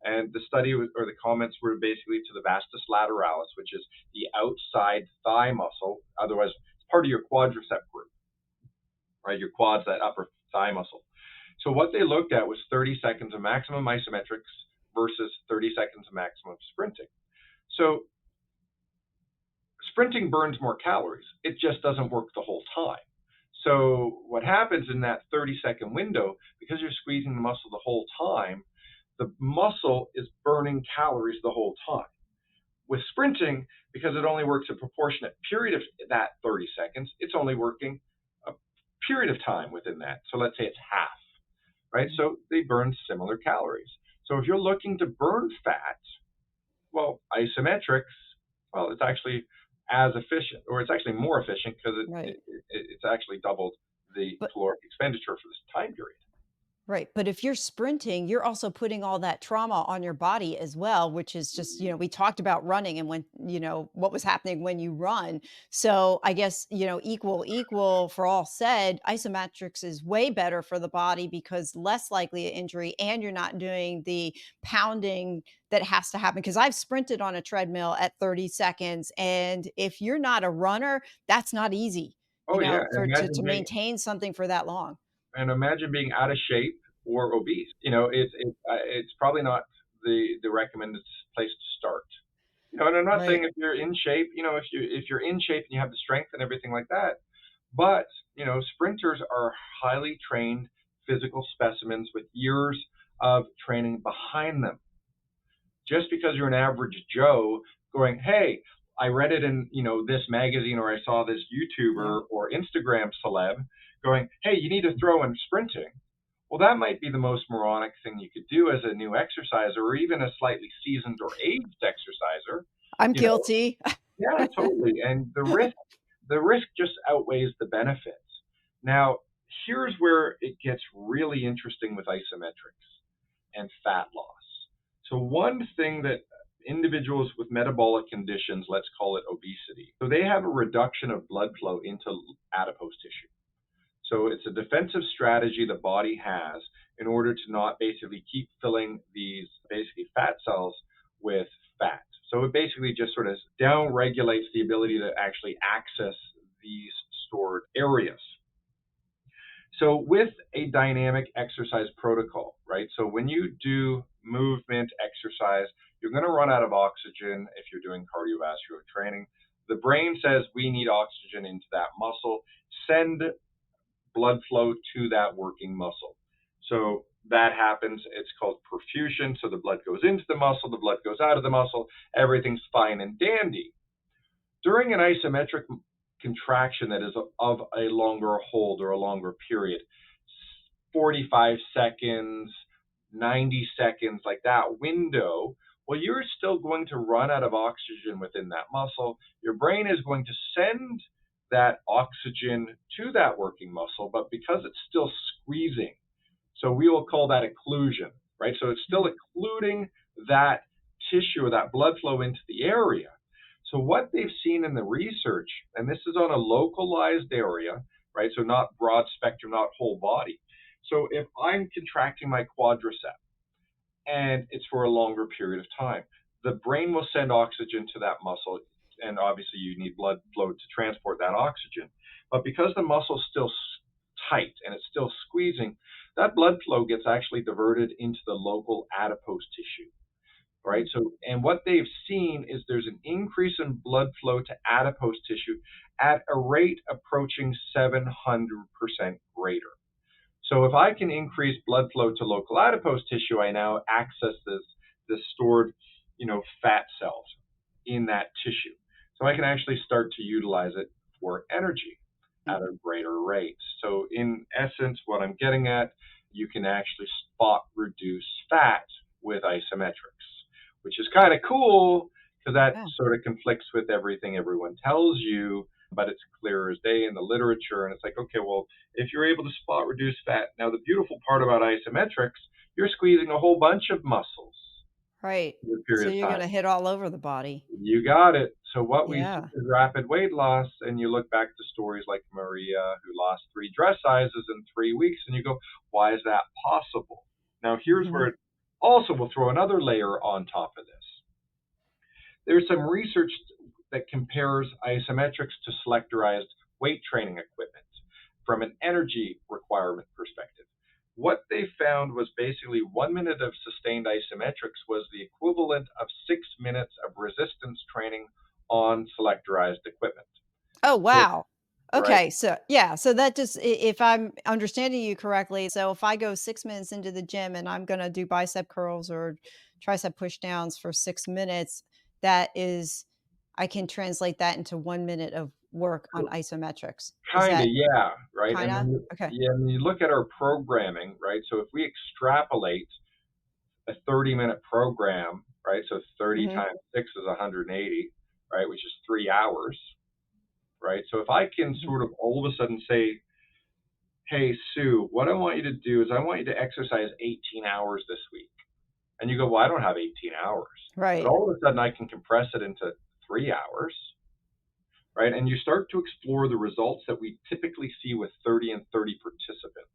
and the study or the comments were basically to the vastus lateralis, which is the outside thigh muscle, otherwise it's part of your quadricep group, right? Your quads, that upper thigh muscle. So what they looked at was 30 seconds of maximum isometrics versus 30 seconds of maximum sprinting. So sprinting burns more calories. It just doesn't work the whole time. So what happens in that 30-second window, because you're squeezing the muscle the whole time, the muscle is burning calories the whole time. With sprinting, because it only works a proportionate period of that 30 seconds, it's only working a period of time within that. So let's say it's half, right? So they burn similar calories. So if you're looking to burn fat, well, isometrics, well, it's actually as efficient, or it's actually more efficient because it's actually doubled the But caloric expenditure for this time period. Right. But if you're sprinting, you're also putting all that trauma on your body as well, which is just, we talked about running and when, what was happening when you run. So I guess, equal for all said, isometrics is way better for the body because less likely an injury and you're not doing the pounding that has to happen. Cause I've sprinted on a treadmill at 30 seconds. And if you're not a runner, that's not easy, Oh yeah, to maintain something for that long. imagine being out of shape or obese. It's probably not the recommended place to start. And I'm not saying Right. if you're in shape, if you're in shape and you have the strength and everything like that, but sprinters are highly trained physical specimens with years of training behind them. Just because you're an average Joe going, hey, I read it in this magazine or I saw this Yeah. YouTuber or Instagram celeb going, hey, you need to throw in sprinting. Well, that might be the most moronic thing you could do as a new exerciser or even a slightly seasoned or aged exerciser. I'm You know, guilty. yeah, totally. And the risk just outweighs the benefits. Now, here's where it gets really interesting with isometrics and fat loss. So one thing that individuals with metabolic conditions, let's call it obesity, so they have a reduction of blood flow into adipose tissue. So it's a defensive strategy the body has in order to not basically keep filling these basically fat cells with fat. So it basically just sort of down regulates the ability to actually access these stored areas. So with a dynamic exercise protocol, right? So when you do movement exercise, you're going to run out of oxygen if you're doing cardiovascular training. The brain says we need oxygen into that muscle. Send blood flow to that working muscle. So that happens. It's called perfusion. So the blood goes into the muscle, the blood goes out of the muscle. Everything's fine and dandy. During an isometric contraction that is of a longer hold or a longer period, 45 seconds, 90 seconds, like that window, well, you're still going to run out of oxygen within that muscle. Your brain is going to send that oxygen to that working muscle, but because it's still squeezing, so we will call that occlusion, right? So it's still Mhm. occluding that tissue or that blood flow into the area. So what they've seen in the research, and this is on a localized area, right? So not broad spectrum, not whole body. So if I'm contracting my quadricep and it's for a longer period of time, the brain will send oxygen to that muscle, and obviously you need blood flow to transport that oxygen. But because the muscle's still tight and it's still squeezing, that blood flow gets actually diverted into the local adipose tissue. Right. So, and what they've seen is there's an increase in blood flow to adipose tissue at a rate approaching 700% greater. So if I can increase blood flow to local adipose tissue, I now access this stored, fat cells in that tissue. So I can actually start to utilize it for energy Mm. at a greater rate. So in essence, what I'm getting at, you can actually spot reduce fat with isometrics, which is kind of cool because that Yeah. sort of conflicts with everything everyone tells you, but it's clear as day in the literature. And it's like, okay, well, if you're able to spot reduce fat, now the beautiful part about isometrics, you're squeezing a whole bunch of muscos Right. in a So period of you're time. gonna hit all over the body. You got it. So what we see Yeah. is rapid weight loss, and you look back to stories like Maria, who lost 3 dress sizes in 3 weeks, and you go, why is that possible? Now here's where Mhm. it also will throw another layer on top of this. There's some research that compares isometrics to selectorized weight training equipment from an energy requirement perspective. What they found was basically 1 minute of sustained isometrics was the equivalent of 6 minutes of resistance training on selectorized equipment. Oh, So, wow. right? Okay, so yeah, so that just if I'm understanding you correctly, so if I go 6 minutes into the gym and I'm gonna do bicep curls or tricep push downs for 6 minutes, that is I can translate that into 1 minute of work on isometrics. Is Kind of, that yeah, right. And then kinda? Okay. you look at our programming, right? So if we extrapolate a 30-minute program, right? So 30 Mhm. times 6 is 180, right? Which is 3 hours, right? So if I can Mhm. sort of all of a sudden say, hey, Sue, what I want you to do is I want you to exercise 18 hours this week. And you go, well, I don't have 18 hours. But Right. all of a sudden I can compress it into 3 hours, right? And you start to explore the results that we typically see with 30 and 30 participants.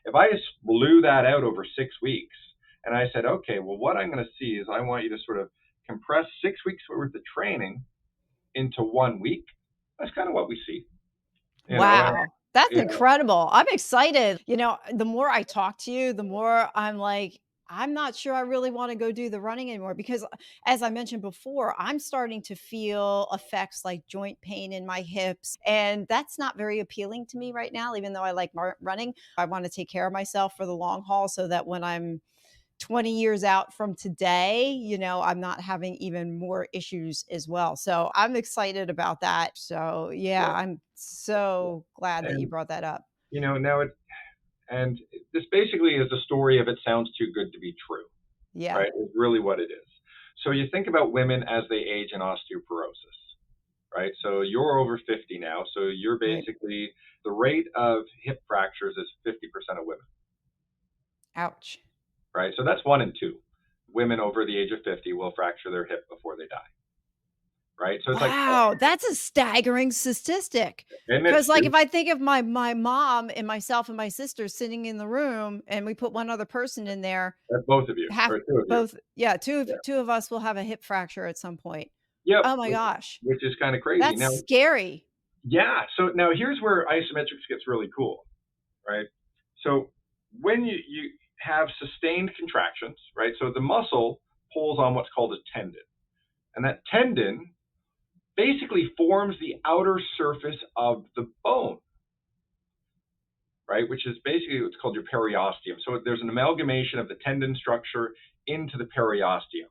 If I just blew that out over 6 weeks and I said, okay, well, what I'm going to see is I want you to sort of compress 6 weeks worth of training into 1 week. That's kind of what we see, you know, and, Wow. That's you know, incredible. I'm excited. The more I talk to you, the more I'm like, I'm not sure I really want to go do the running anymore because, as I mentioned before, I'm starting to feel effects like joint pain in my hips. And that's not very appealing to me right now, even though I like running. I want to take care of myself for the long haul so that when I'm 20 years out from today, I'm not having even more issues as well. So I'm excited about that. So yeah, yeah, I'm so glad that you and brought that up. now and this basically is a story of it sounds too good to be true, Yeah, right? Is really what it is. So you think about women as they age in osteoporosis, right? So you're over 50 now, so you're right. basically the rate of hip fractures is 50% of women, Ouch. right? So that's 1 in 2. Women over the age of 50 will fracture their hip before they die, right? So it's like, Wow, that's a staggering statistic. and Because, like, if I think of my mom and myself and my sister sitting in the room, and we put one other person in there, that's both of you half or two of you. both, yeah, two Yeah. of two of us will have a hip fracture at some point. Yep. Oh my gosh, Which is kind of crazy. that's Now, scary. yeah. So now here's where isometrics gets really cool, right? So when you have sustained contractions, right? So the muscle pulls on what's called a tendon, and that tendon basically forms the outer surface of the bone, right? Which is basically what's called your periosteum. So there's an amalgamation of the tendon structure into the periosteum,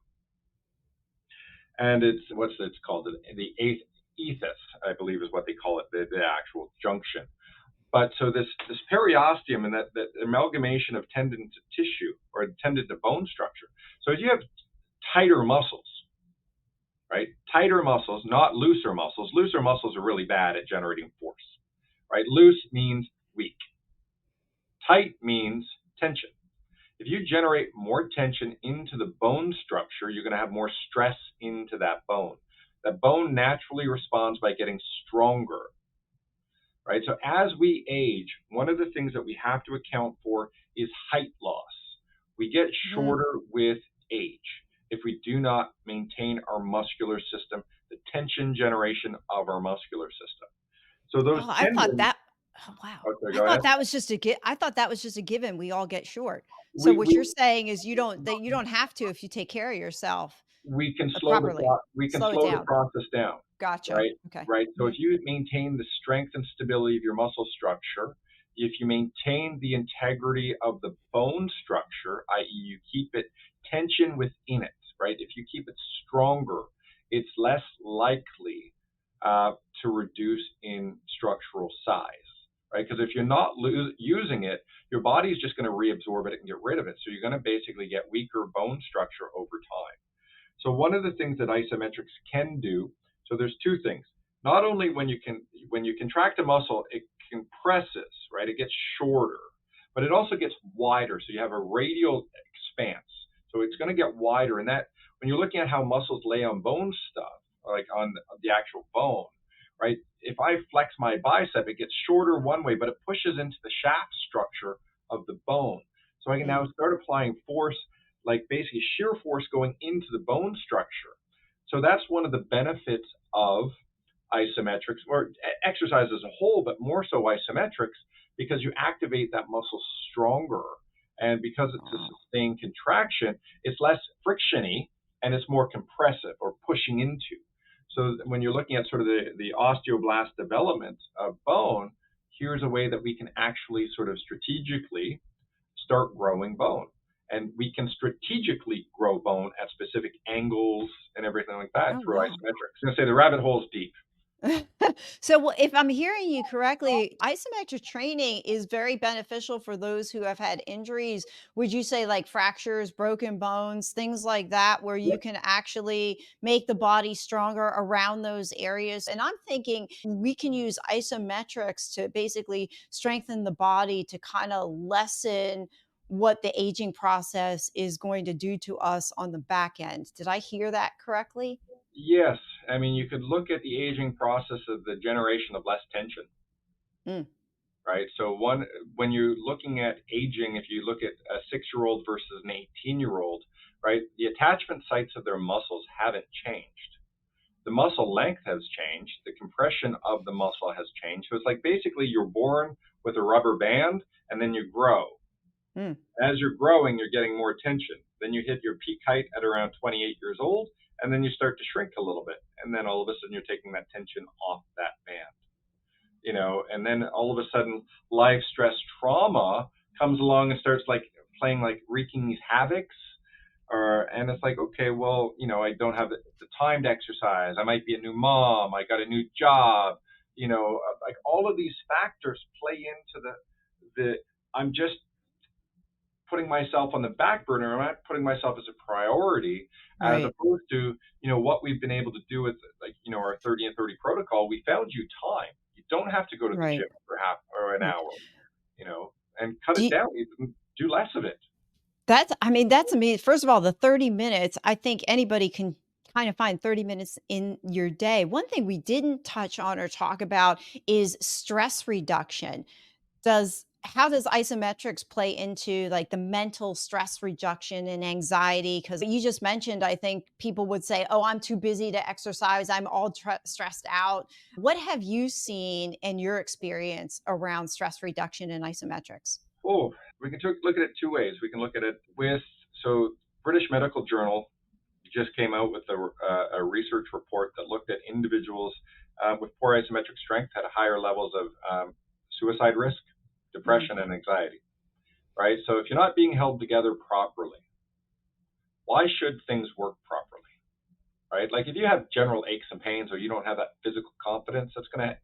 and it's called the ethos, I believe, is what they call it, the actual junction. But so this periosteum and that amalgamation of tendon to tissue or tendon to bone structure. So as you have tighter muscles, right? Tighter muscles, not looser muscles. Looser muscles are really bad at generating force, right? Loose means weak. Tight means tension. If you generate more tension into the bone structure, you're going to have more stress into that bone. That bone naturally responds by getting stronger, right? So as we age, one of the things that we have to account for is height loss. We get Mhm. shorter with age if we do not maintain our muscular system, the tension generation of our muscular system. So those Oh, I thought tendons, that oh, wow. okay, I go ahead. thought that was just I thought that was just a given, we all get short. So We, what we, you're saying is you don't have to if you take care of yourself, we can properly. we can Slow it slow the down. process down, Gotcha. right? Okay. Right. So if Mhm. you maintain the strength and stability of your muscle structure, if you maintain the integrity of the bone structure, i.e., you keep it tension within it, right? If you keep it stronger, it's less likely uh, to reduce in structural size, right? Because if you're not using it, your body is just going to reabsorb it and get rid of it. So you're going to basically get weaker bone structure over time. So one of the things that isometrics can do, so there's two things. Not only when you contract a muscle, it compresses, right? It gets shorter, but it also gets wider. So you have a radial expanse. So it's going to get wider, and that when you're looking at how muscles lay on bone stuff, like on the actual bone, right? If I flex my bicep, it gets shorter one way, but it pushes into the shaft structure of the bone. So I can now Mm. start applying force, like basically shear force going into the bone structure. So that's one of the benefits of isometrics or exercise as a whole, but more so isometrics because you activate that muscle stronger. And because it's a Oh. sustained contraction, it's less frictiony and it's more compressive or pushing into. So when you're looking at sort of the osteoblast development of bone, here's a way that we can actually sort of strategically start growing bone. And we can strategically grow bone at specific angles and everything like that Oh, through wow. isometrics. I was going to say the rabbit hole is deep. So, well, if I'm hearing you correctly, isometric training is very beneficial for those who have had injuries. Would you say like fractures, broken bones, things like that, where you can actually make the body stronger around those areas? And I'm thinking we can use isometrics to basically strengthen the body to kind of lessen what the aging process is going to do to us on the back end. Did I hear that correctly? Yes, I mean, you could look at the aging process of the generation of less tension, Mm, right? So when you're looking at aging, if you look at a 6-year-old versus an 18-year-old, right, the attachment sites of their muscles haven't changed. The muscle length has changed. The compression of the muscle has changed. So it's like basically you're born with a rubber band and then you grow. mm, As you're growing, you're getting more tension. Then you hit your peak height at around 28 years old, and then you start to shrink a little bit. And then all of a sudden, you're taking that tension off that band, and then all of a sudden, life stress trauma comes along and starts like playing, like wreaking these havocs. And it's like, okay, well, I don't have the time to exercise. I might be a new mom. I got a new job. Like all of these factors play into the I'm just putting myself on the back burner. I'm not putting myself as a priority, as right, opposed to what we've been able to do with like our 30 and 30 protocol. We found you time. You don't have to go to the right, gym for half or an right. hour, and cut Do it you, down. Do less of it. that's amazing. First of all, the 30 minutes, I think anybody can kind of find 30 minutes in your day. One thing we didn't touch on or talk about is stress reduction. Does How does isometrics play into like the mental stress reduction and anxiety? Because you just mentioned, I think people would say, "Oh, I'm too busy to exercise. I'm all stressed out." What have you seen in your experience around stress reduction and isometrics? Oh, we can look at it two ways. We can look at it so British Medical Journal just came out with a research report that looked at individuals with poor isometric strength had higher levels of suicide risk, Mm, depression, and anxiety. Right. So if you're not being held together properly, why should things work properly? Right. Like if you have general aches and pains, or you don't have that physical confidence, that's going to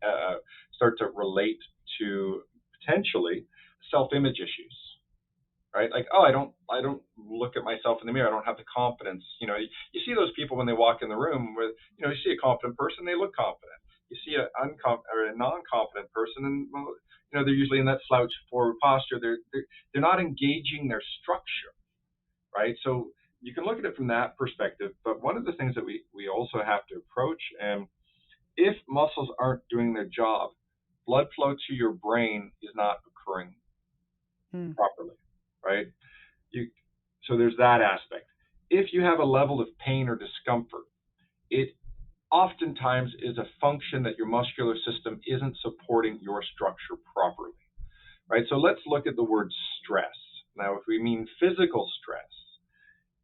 start to relate to potentially self-image issues. Right. Like, oh, I don't look at myself in the mirror. I don't have the confidence. You see those people when they walk in the room with, you see a confident person, they look confident. You see a non-confident person, and well, they're usually in that slouch forward posture. They're not engaging their structure, right? So you can look at it from that perspective. But one of the things that we also have to approach, and if muscles aren't doing their job, blood flow to your brain is not occurring mm, properly, right? You, so there's that aspect. If you have a level of pain or discomfort, it oftentimes is a function that your muscular system isn't supporting your structure properly, right? So let's look at the word stress. Now, if we mean physical stress,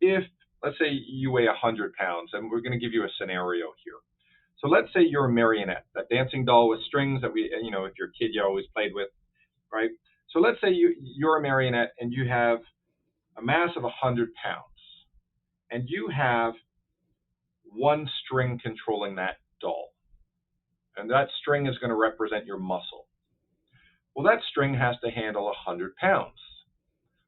if let's say you weigh 100 pounds, and we're going to give you a scenario here. So let's say you're a marionette, that dancing doll with strings that if you're a kid, you always played with, right? So let's say you're a marionette and you have a mass of 100 pounds, and you have one string controlling that doll, and that string is going to represent your muscle. Well, that string has to handle 100 pounds.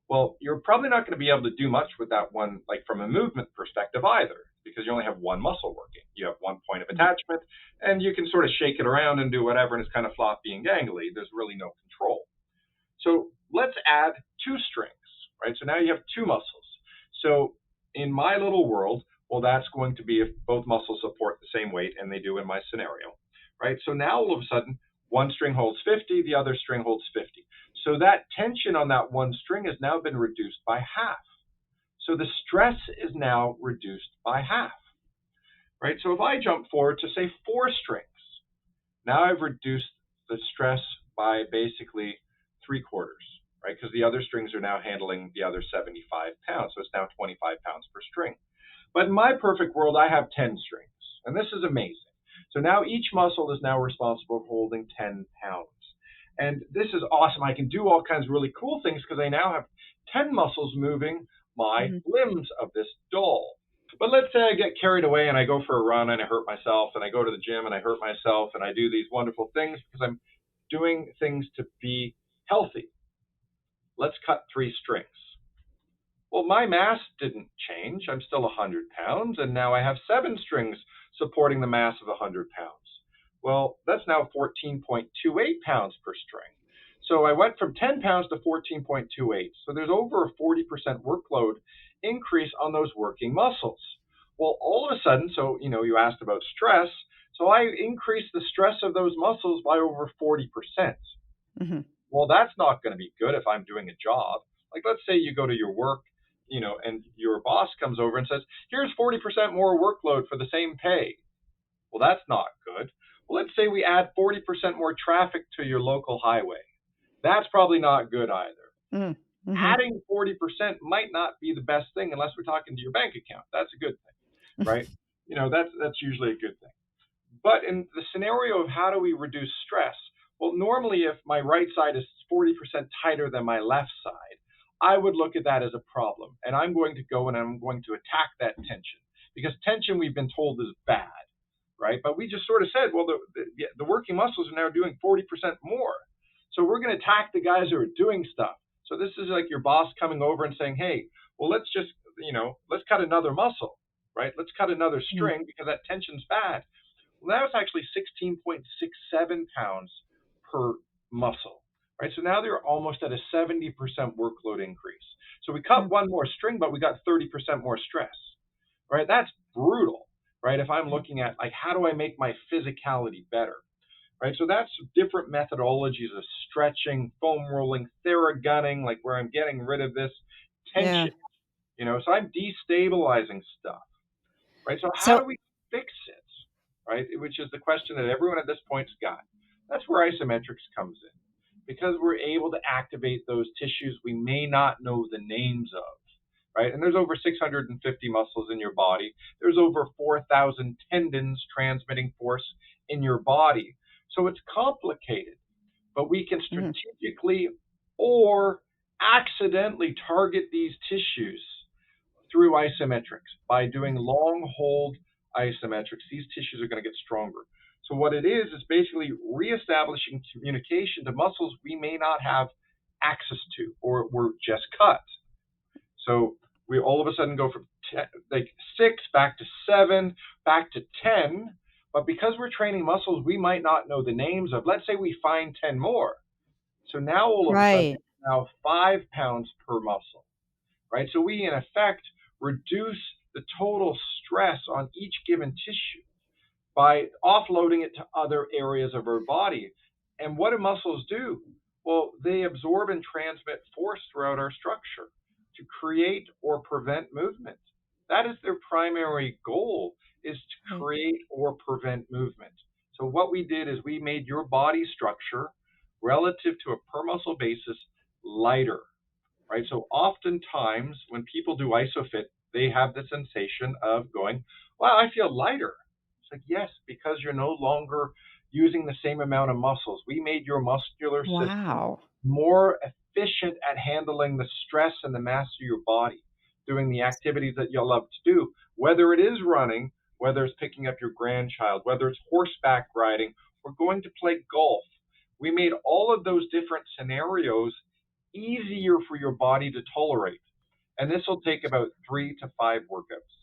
Well, you're probably not going to be able to do much with that one, like from a movement perspective either, because you only have one muscle working. You have one point of mm, attachment, and you can sort of shake it around and do whatever, and it's kind of floppy and gangly. There's really no control. So let's add two strings, right? So now you have two muscles. So in my little world, well, that's going to be if both muscles support the same weight, and they do in my scenario, right? So now all of a sudden, one string holds 50, the other string holds 50. So that tension on that one string has now been reduced by half. So the stress is now reduced by half, right? So if I jump forward to say four strings, now I've reduced the stress by basically three quarters, right? Because the other strings are now handling the other 75 pounds. So it's now 25 pounds per string. But in my perfect world, I have 10 strings, and this is amazing. So now each muscle is now responsible for holding 10 pounds. And this is awesome. I can do all kinds of really cool things because I now have 10 muscles moving my mhm. limbs of this doll. But let's say I get carried away and I go for a run and I hurt myself, and I go to the gym and I hurt myself, and I do these wonderful things because I'm doing things to be healthy. Let's cut 3 strings. Well, my mass didn't change. I'm still 100 pounds, and now I have 7 strings supporting the mass of 100 pounds. Well, that's now 14.28 pounds per string. So I went from 10 pounds to 14.28. So there's over a 40% workload increase on those working muscles. Well, all of a sudden, so you asked about stress. So I increased the stress of those muscles by over 40%. Hmm. Well, that's not going to be good if I'm doing a job. Like, let's say you go to your work, and your boss comes over and says, here's 40% more workload for the same pay. Well, that's not good. Well, let's say we add 40% more traffic to your local highway. That's probably not good either. Mm-hmm. Adding 40% might not be the best thing unless we're talking to your bank account. That's a good thing, right? That's usually a good thing. But in the scenario of how do we reduce stress, well, normally if my right side is 40% tighter than my left side, I would look at that as a problem. And I'm going to go and I'm going to attack that tension, because tension we've been told is bad, right? But we just sort of said, well, the working muscles are now doing 40% more. So we're going to attack the guys who are doing stuff. So this is like your boss coming over and saying, hey, well, let's just, let's cut another muscle, right? Let's cut another string because that tension's bad. Well, now it's actually 16.67 pounds per muscle, right? So now they're almost at a 70% workload increase. So we cut one more string, but we got 30% more stress, right? That's brutal, right? If I'm looking at, like, how do I make my physicality better, right? So that's different methodologies of stretching, foam rolling, theragunning, like where I'm getting rid of this tension, so I'm destabilizing stuff, right? So how do So we fix it, right? Which is the question that everyone at this point's got. That's where isometrics comes in, because we're able to activate those tissues we may not know the names of, right? And there's over 650 muscles in your body. There's over 4,000 tendons transmitting force in your body. So it's complicated, but we can strategically or accidentally target these tissues through isometrics. By doing long hold isometrics, these tissues are going to get stronger. So what it is basically reestablishing communication to muscles we may not have access to or were just cut. So we all of a sudden go from 6 back to 7, back to 10. But because we're training muscles we might not know the names of, let's say we find 10 more. So now all of a sudden, right. now 5 pounds per muscle, right? So we, in effect, reduce the total stress on each given tissue by offloading it to other areas of our body. And what do muscles do? Well, they absorb and transmit force throughout our structure to create or prevent movement. That is their primary goal, is to create or prevent movement. So what we did is we made your body structure relative to a per muscle basis lighter, right? So oftentimes when people do ISOFIT, they have the sensation of going, wow, I feel lighter. It's like, yes, because you're no longer using the same amount of muscles. We made your muscular system Wow. more efficient at handling the stress and the mass of your body, doing the activities that you love to do, whether it is running, whether it's picking up your grandchild, whether it's horseback riding, or going to play golf. We made all of those different scenarios easier for your body to tolerate. And this will take about 3 to 5 workouts.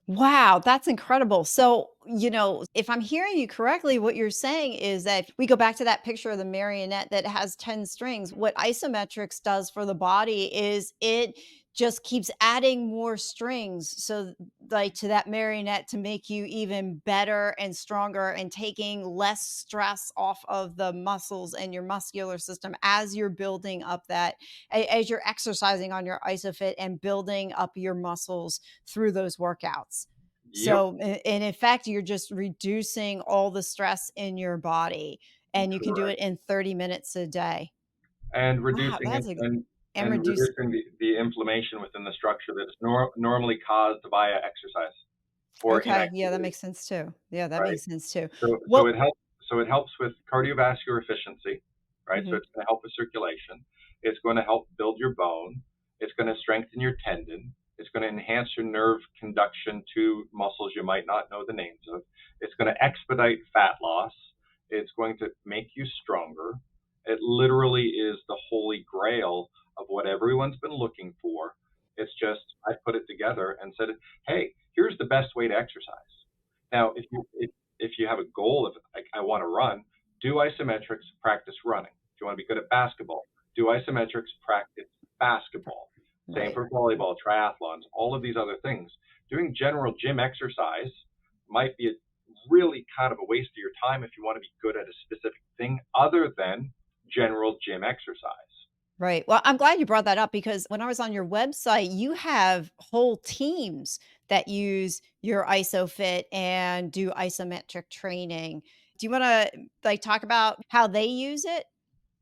Wow, that's incredible. So, if I'm hearing you correctly, what you're saying is that if we go back to that picture of the marionette that has 10 strings, what isometrics does for the body is it just keeps adding more strings. So, like, to that marionette to make you even better and stronger and taking less stress off of the muscles and your muscular system as you're building up as you're exercising on your isofit and building up your muscles through those workouts. Yep, So, and in fact, you're just reducing all the stress in your body, and you can do correct. it in 30 minutes a day. And Wow, reducing it and and reduce. reducing the inflammation within the structure that's normally caused via exercise or Okay, yeah, that inactivity, makes sense too. Yeah, that right? makes sense too. So Well, it helps with cardiovascular efficiency, right? So mhm, it's going to help with circulation. It's going to help build your bone. It's going to strengthen your tendon. It's going to enhance your nerve conduction to muscles you might not know the names of. It's going to expedite fat loss. It's going to make you stronger. It literally is the holy grail of what everyone's been looking for. It's just I put it together and said, hey, here's the best way to exercise. Now, if you have a goal of like, I want to run, do isometrics, practice running. If you want to be good at basketball, do isometrics, practice basketball. Same Right. for volleyball, triathlons, all of these other things. Doing general gym exercise might be a really kind of a waste of your time if you want to be good at a specific thing other than general gym exercise. Right. Well, I'm glad you brought that up because when I was on your website, you have whole teams that use your ISOFIT and do isometric training. Do you want to like talk about how they use it?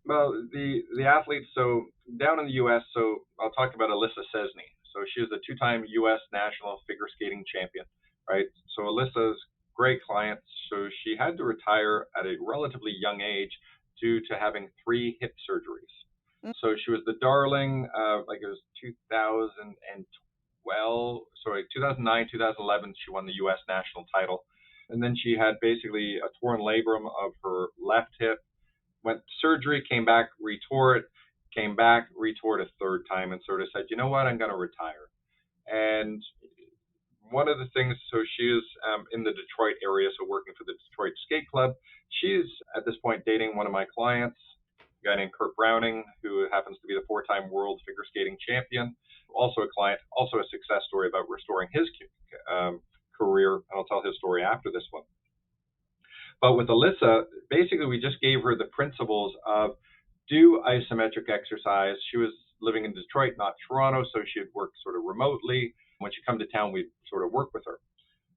Well, the athletes, so down in the U.S., so I'll talk about Alyssa Cesny. So she is a two-time U.S. national figure skating champion, right? So Alyssa's great client. So she had to retire at a relatively young age due to having 3 hip surgeries. Mm. So she was the darling, like it was 2012, sorry, 2009, 2011, she won the U.S. national title. And then she had basically a torn labrum of her left hip, went to surgery, came back, retore it, came back, retore it a third time, and sort of said, you know what, I'm going to retire. And one of the things, so she is in the Detroit area, so working for the Detroit Skate Club. She's at this point dating one of my clients, a guy named Kurt Browning, who happens to be the 4-time world figure skating champion. Also a client, also a success story about restoring his career, and I'll tell his story after this one. But with Alyssa, basically we just gave her the principles of do isometric exercise. She was living in Detroit, not Toronto, so she'd work sort of remotely. When she'd come to town, we'd sort of work with her.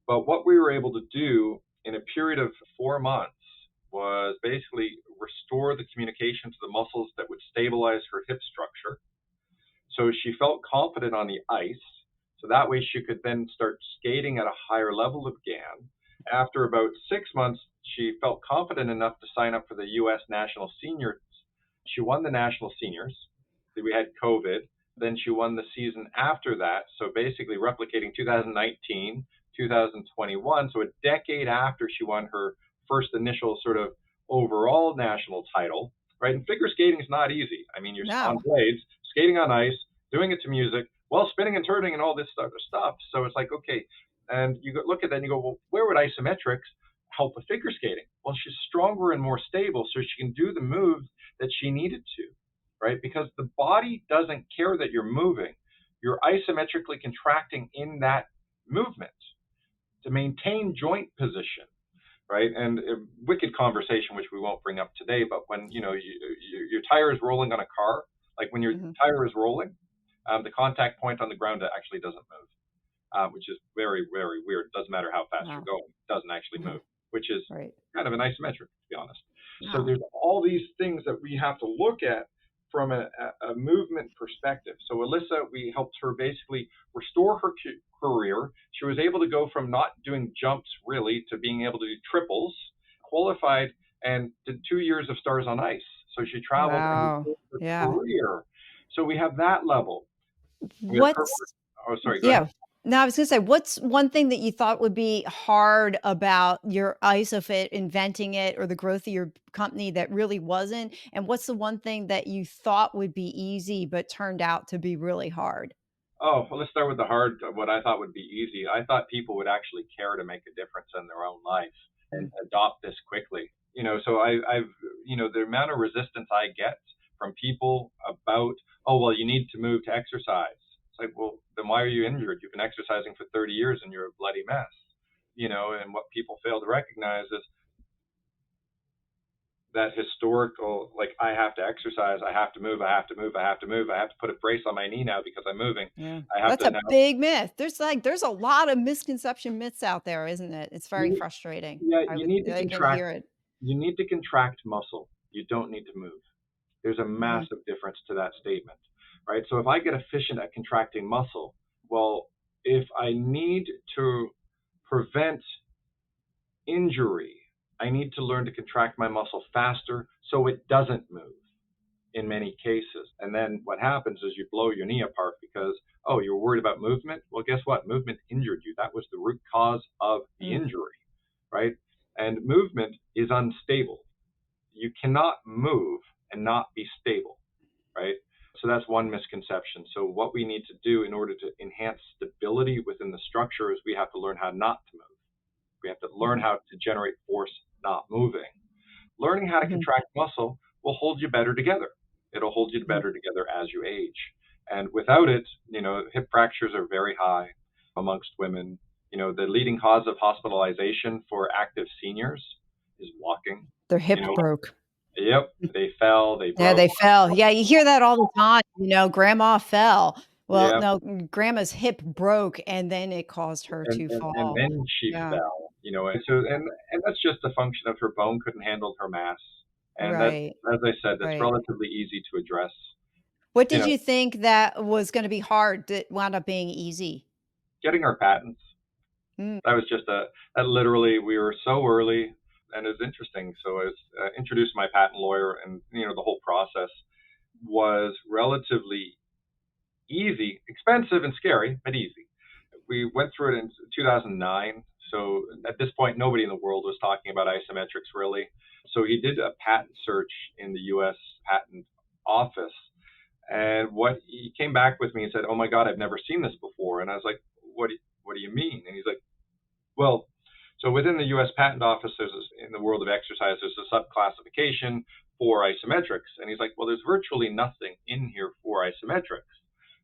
But what we were able to do in a period of 4 months was basically restore the communication to the muscles that would stabilize her hip structure. So she felt confident on the ice. So that way she could then start skating at a higher level again. After about 6 months, she felt confident enough to sign up for the U.S. National Seniors. She won the National Seniors. We had COVID. Then she won the season after that. So basically replicating 2019, 2021. So a decade after she won her first initial sort of overall national title, right? And figure skating is not easy. I mean, you're on No. blades, skating on ice, doing it to music, while spinning and turning and all this other stuff. So it's like, okay. And you look at that and you go, well, where would isometrics help with figure skating? Well, she's stronger and more stable, so she can do the moves that she needed to, right? Because the body doesn't care that you're moving. You're isometrically contracting in that movement to maintain joint position, right? And a wicked conversation, which we won't bring up today, but when, you know, your tire is rolling on a car, like when your tire is rolling, the contact point on the ground actually doesn't move. Which is very, very weird. Doesn't matter how fast you're going, it doesn't actually move, which is Right. kind of an isometric, to be honest. So Wow. there's all these things that we have to look at from a movement perspective. So Alyssa, we helped her basically restore her career. She was able to go from not doing jumps really to being able to do triples, qualified, and did 2 years of Stars on Ice. So she traveled and Wow. restored her Yeah. career. So we have that level. We have Kurt. What's Oh, sorry, go ahead. Yeah. No, I was gonna say, what's one thing that you thought would be hard about your ISOFIT, inventing it, or the growth of your company that really wasn't? And what's the one thing that you thought would be easy but turned out to be really hard? Oh, well, let's start with the hard, what I thought would be easy. I thought people would actually care to make a difference in their own life and adopt this quickly. You know, so I've, you know, the amount of resistance I get from people about, oh, well, you need to move to exercise. It's like, well, then why are you injured? You've been exercising for 30 years and you're a bloody mess. You know, and what people fail to recognize is that historical, like, I have to exercise, I have to move, I have to move, I have to move, I have to put a brace on my knee now because I'm moving. Yeah. I have That's to a now. big myth. There's a lot of misconception myths out there, isn't it? It's very You, frustrating. yeah, you need to I can contract. hear it. You need to contract muscle. You don't need to move. There's a Mhm. massive difference to that statement, right? So if I get efficient at contracting muscle, well, if I need to prevent injury, I need to learn to contract my muscle faster so it doesn't move in many cases. And then what happens is you blow your knee apart because Oh, you're worried about movement? Well, guess what? Movement injured you. That was the root cause of the Mm. injury, right? And movement is unstable. You cannot move and not be stable, right? So that's one misconception. So what we need to do in order to enhance stability within the structure is we have to learn how not to move. We have to learn Mhm. how to generate force not moving. Learning how to Mhm. contract muscle will hold you better together. It'll hold you Mhm. better together as you age. And without it, hip fractures are very high amongst women. The leading cause of hospitalization for active seniors is walking. Their You hip know, broke. yep, they fell, they Yeah, broke. they fell. Yeah, you hear that all the time, grandma fell. Well, Yeah, no, grandma's hip broke and then it caused her and, to and, and fall. then she Yeah. fell. And that's just a function of her bone couldn't handle her mass. And that, Right. as I said, that's Right. relatively easy to address. What You did know, you think that was gonna be hard that wound up being easy? getting our patents. Mm. That was just that literally we were so early, and it was interesting. So I was introduced to my patent lawyer, and the whole process was relatively easy, expensive and scary, but easy. We went through it in 2009. So at this point, nobody in the world was talking about isometrics really. So he did a patent search in the U.S. patent office, and what he came back with me and said, "Oh my God, I've never seen this before." And I was like, What do you mean?" And he's like, "Well, so within the U.S. Patent Office, in the world of exercise, there's a subclassification for isometrics." And he's like, "Well, there's virtually nothing in here for isometrics.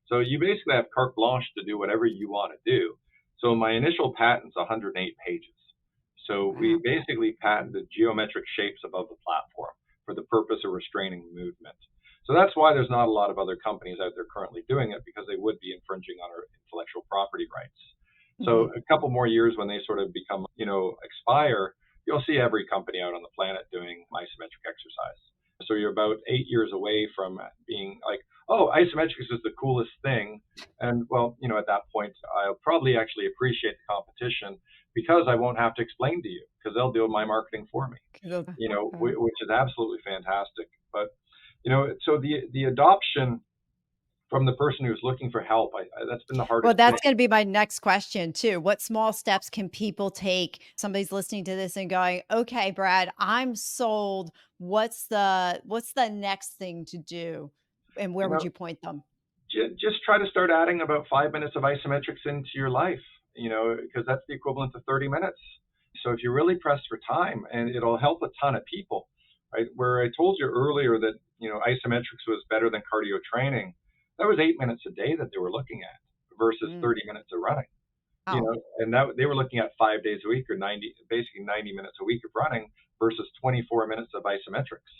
So you basically have carte blanche to do whatever you want to do." So my initial patent's 108 pages. So we Wow. basically patented geometric shapes above the platform for the purpose of restraining movement. So that's why there's not a lot of other companies out there currently doing it, because they would be infringing on our intellectual property rights. Mhm. So a couple more years when they sort of become, expire, you'll see every company out on the planet doing isometric exercise. So you're about 8 years away from being like, oh, isometrics is the coolest thing. And well, at that point, I'll probably actually appreciate the competition because I won't have to explain to you because they'll do my marketing for me, Okay. which is absolutely fantastic. But, so the adoption from the person who's looking for help, that's been the Well, hardest thing. that's gonna be my next question too. What small steps can people take? Somebody's listening to this and going, "Okay, Brad, I'm sold. What's the next thing to do?" And where You would know, you point them? just try to start adding about 5 minutes of isometrics into your life, because that's the equivalent to 30 minutes. So if you're really pressed for time, and it'll help a ton of people, right? Where I told you earlier that, isometrics was better than cardio training, that was 8 minutes a day that they were looking at versus Mm. 30 minutes of running, Wow. and that they were looking at 5 days a week or basically 90 minutes a week of running versus 24 minutes of isometrics.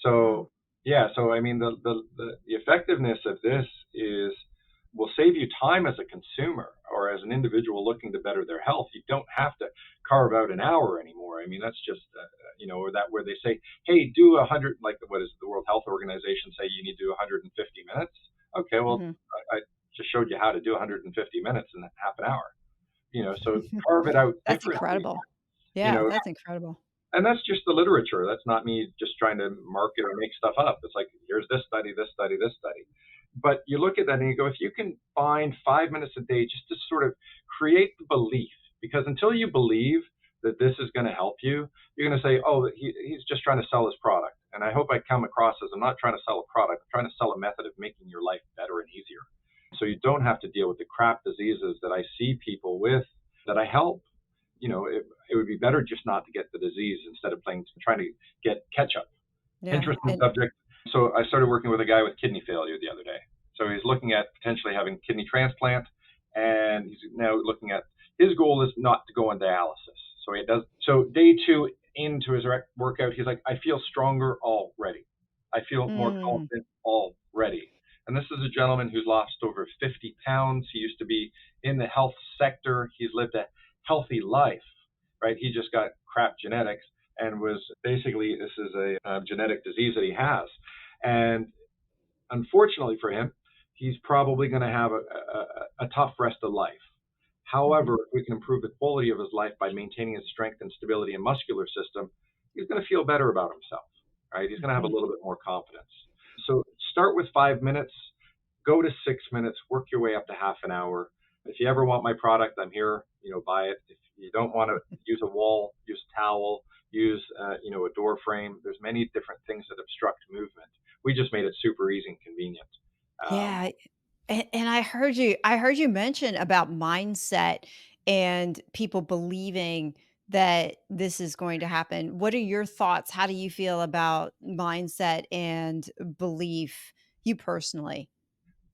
Wow. So yeah, so I mean the effectiveness of this is will save you time as a consumer or as an individual looking to better their health. You don't have to carve out an hour anymore. I mean that's just or that where they say, hey, do 100, like what is the World Health Organization say you need to do 150 minutes. Okay, well Mhm. I just showed you how to do 150 minutes in half an hour. So carve it out That's differently. incredible. You Yeah, know, that's incredible. and that's just the literature. That's not me just trying to market or make stuff up. It's like, here's this study, this study, this study. But you look at that and you go, if you can find 5 minutes a day just to sort of create the belief, because until you believe that this is going to help you, you're going to say, oh, he's just trying to sell his product. And I hope I come across as I'm not trying to sell a product, I'm trying to sell a method of making your life better and easier. So you don't have to deal with the crap diseases that I see people with that I help. It would be better just not to get the disease instead of trying to get catch up. Yeah, Interesting and subject. So I started working with a guy with kidney failure the other day. So he's looking at potentially having kidney transplant, and he's now looking at his goal is not to go on dialysis. So he does. So day 2 into his workout, he's like, I feel stronger already. I feel more mm, confident already. And this is a gentleman who's lost over 50 pounds. He used to be in the health sector. He's lived a healthy life, right? He just got crap genetics and was basically, this is a genetic disease that he has. And unfortunately for him, he's probably going to have a tough rest of life. mhm, However, if we can improve the quality of his life by maintaining his strength and stability and muscular system, he's going to feel better about himself, right? He's going to have a mhm. little bit more confidence. So start with 5 minutes. go to 6 minutes, work your way up to half an hour. If you ever want my product, I'm here, buy it. If you don't want to use a wall, use a towel, use, a door frame. There's many different things that obstruct movement. We just made it super easy and convenient. Um, Yeah. And I heard you mention about mindset and people believing that this is going to happen. What are your thoughts? How do you feel about mindset and belief, you personally?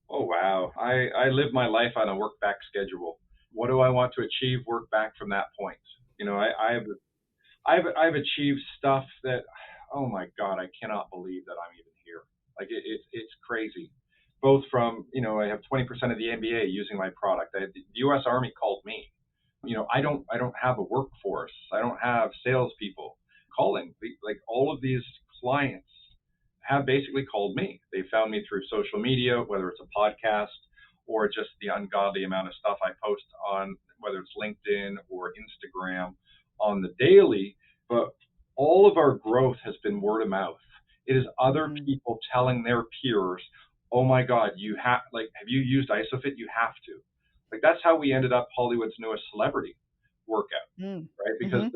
oh, wow. I live my life on a work back schedule. What do I want to achieve? Work back from that point. I've achieved stuff that, oh my God, I cannot believe that I'm even here. Like it's crazy. Both from, I have 20% of the NBA using my product. The U.S. Army called me. I don't have a workforce. I don't have salespeople calling. Like all of these clients have basically called me. They found me through social media, whether it's a podcast or just the ungodly amount of stuff I post on, whether it's LinkedIn or Instagram on the daily. But all of our growth has been word of mouth. It is other Mm, people telling their peers, "Oh my God, have you used ISOFIT? You have to." Like that's how we ended up Hollywood's newest celebrity workout, mm, right? Because mhm,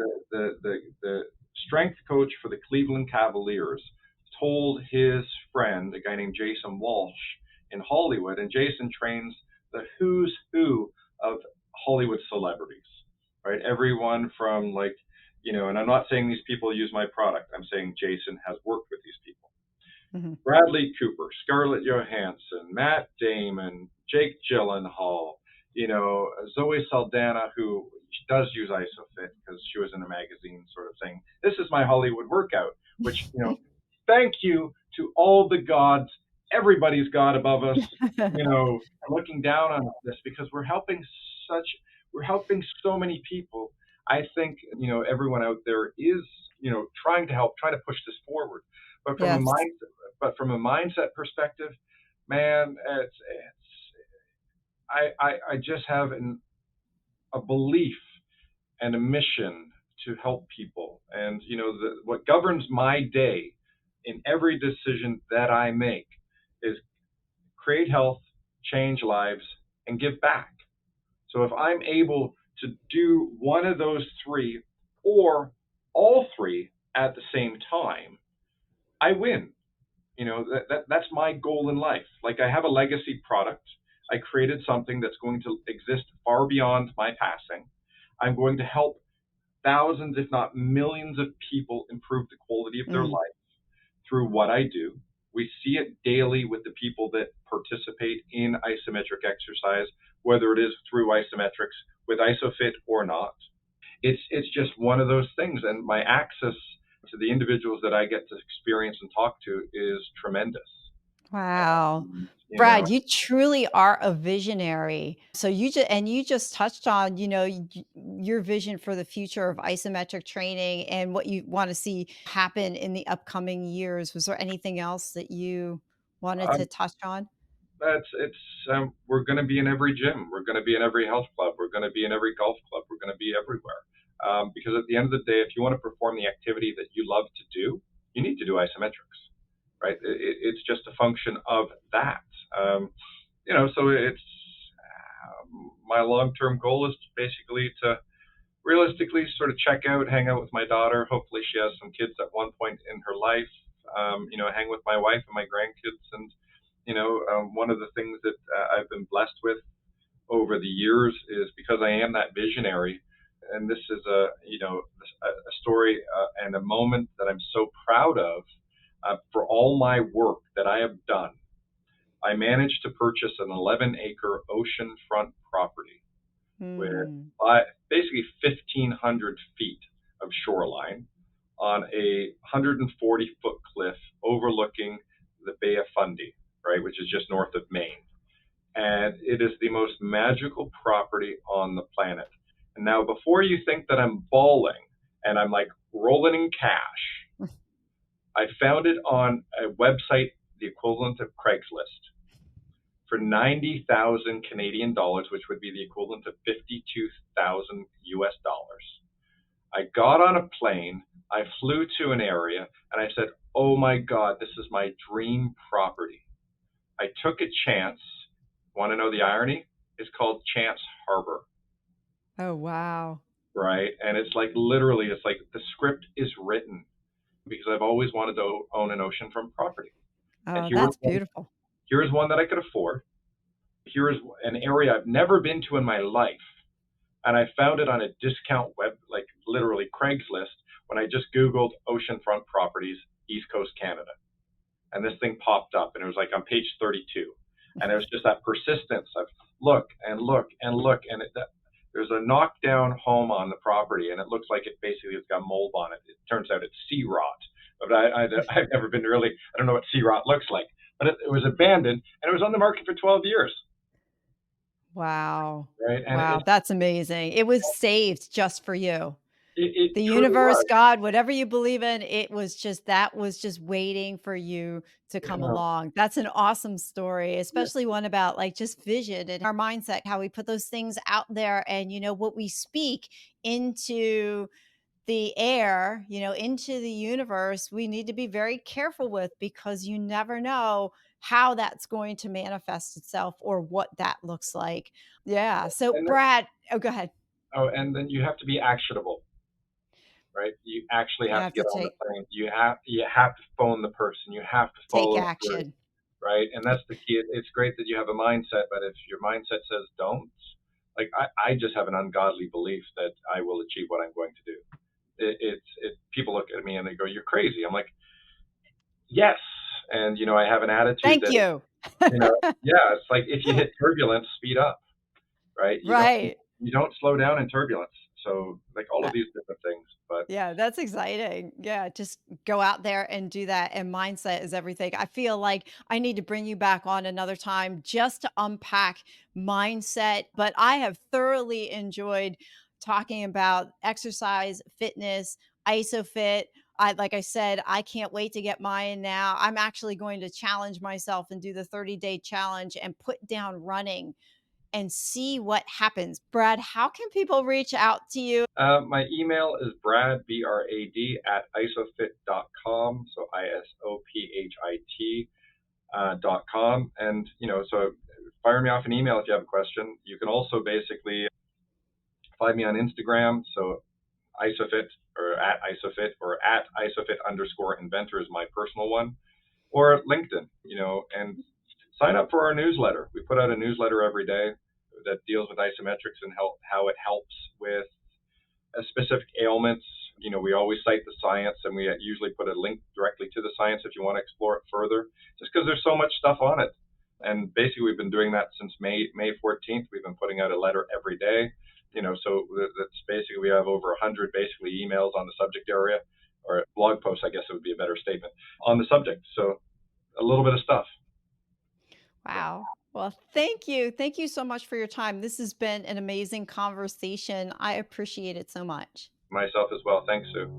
the strength coach for the Cleveland Cavaliers told his friend, a guy named Jason Walsh in Hollywood, and Jason trains the who's who of Hollywood celebrities, right? Everyone from and I'm not saying these people use my product. I'm saying Jason has worked with these people. mhm. Bradley Cooper, Scarlett Johansson, Matt Damon, Jake Gyllenhaal, Zoe Saldana, who does use ISOFIT because she was in a magazine sort of saying, "This is my Hollywood workout," which, thank you to all the gods, everybody's God above us, looking down on this because we're helping so many people. I think, everyone out there is, trying to help, trying to push this forward. But from a Yes. mindset perspective, man, I just have a belief and a mission to help people. And what governs my day in every decision that I make is create health, change lives, and give back. So if I'm able to do one of those three or all three at the same time, I win. That's my goal in life. Like I have a legacy product. I created something that's going to exist far beyond my passing. I'm going to help thousands, if not millions of people improve the quality of their Mm. life through what I do. We see it daily with the people that participate in isometric exercise, whether it is through isometrics with ISOFIT or not. It's just one of those things, and my access to the individuals that I get to experience and talk to is tremendous. Wow. You know, Brad, you truly are a visionary. So you just touched on, your vision for the future of isometric training and what you want to see happen in the upcoming years. Was there anything else that you wanted um, to touch on? that's it's we're going to be in every gym. We're going to be in every health club. We're going to be in every golf club. We're going to be everywhere. Because at the end of the day, if you want to perform the activity that you love to do, you need to do isometrics, right? It's just a function of that. So it's my long-term goal is basically to realistically sort of check out, hang out with my daughter. Hopefully, she has some kids at one point in her life. Hang with my wife and my grandkids. And one of the things that I've been blessed with over the years is because I am that visionary. And this is a story and a moment that I'm so proud of for all my work that I have done. I managed to purchase an 11-acre oceanfront property with Hmm. basically 1,500 feet of shoreline on a 140-foot cliff overlooking the Bay of Fundy, right, which is just north of Maine. And it is the most magical property on the planet. And now, before you think that I'm bawling and I'm like rolling in cash, I found it on a website, the equivalent of Craigslist, for 90,000 Canadian dollars, which would be the equivalent of 52,000 US dollars. I got on a plane, I flew to an area, and I said, "Oh my God, this is my dream property." I took a chance. Want to know the irony? It's called Chance Harbor, Oh, wow. right? And it's like literally, it's like the script is written because I've always wanted to own an oceanfront property. And Oh, that's beautiful. here's one that I could afford. Here's an area I've never been to in my life. And I found it on a discount web, like literally Craigslist, when I just Googled oceanfront properties, East Coast Canada. And this thing popped up, and it was like on page 32. And it was just that persistence of look and look and look. And there's a knockdown home on the property, and it looks like it basically has got mold on it. It turns out it's sea rot. But I've never been really, I don't know what sea rot looks like. But it was abandoned, and it was on the market for 12 years. Wow. Right? And Wow, that's amazing. It was saved just for you. it The truly universe, was. God, whatever you believe in, that was just waiting for you to You come know, along. That's an awesome story, yeah. especially one about like just vision and our mindset, how we put those things out there and what we speak into the air, into the universe, we need to be very careful with because you never know how that's going to manifest itself or what that looks like. Yeah. So, And Brad, oh, go ahead. and then you have to be actionable, right? You actually You have to have get to on the plane. You have to phone the person. You have to take follow through, action. right? And that's the key. It's great that you have a mindset, but if your mindset says don't, like I just have an ungodly belief that I will achieve what I'm going to do. People look at me and they go, "You're crazy." I'm like, "Yes," and I have an attitude Thank that you. yeah, it's like if you hit turbulence, speed up, right? Right. You don't slow down in turbulence. So like all of Uh, these different things, but yeah, that's exciting. Yeah, just go out there and do that. And mindset is everything. I feel like I need to bring you back on another time just to unpack mindset. But I have thoroughly enjoyed talking about exercise, fitness, ISOFIT. Like I said, I can't wait to get mine now. I'm actually going to challenge myself and do the 30-day challenge and put down running and see what happens. Brad, how can people reach out to you? my email is brad at isofit.com. So isopit.com. And, so fire me off an email if you have a question. You can also basically find me on Instagram. So isofit or at isofit_inventor is my personal one, or LinkedIn, and sign up for our newsletter. We put out a newsletter every day that deals with isometrics and how it helps with specific ailments. We always cite the science, and we usually put a link directly to the science if you want to explore it further, just because there's so much stuff on it. And basically, we've been doing that since May 14th. We've been putting out a letter every day. So that's basically, we have over 100 basically emails on the subject area, or blog posts, I guess it would be a better statement, on the subject. So a little bit of stuff. Wow. Well, thank you. Thank you so much for your time. This has been an amazing conversation. I appreciate it so much. Myself as well. Thanks, Sue.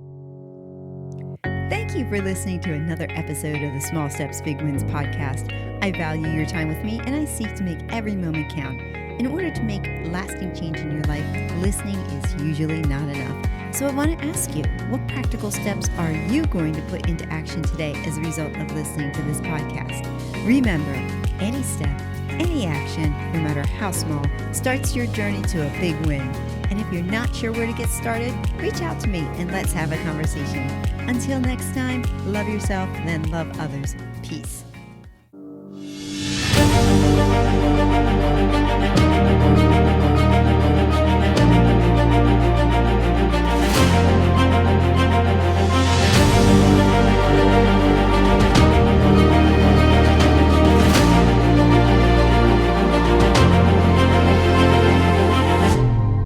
Thank you for listening to another episode of the Small Steps, Big Wins podcast. I value your time with me, and I seek to make every moment count. In order to make lasting change in your life, listening is usually not enough. So I want to ask you, what practical steps are you going to put into action today as a result of listening to this podcast? Remember, any step, any action, no matter how small, starts your journey to a big win. And if you're not sure where to get started, reach out to me and let's have a conversation. Until next time, love yourself, then love others. Peace.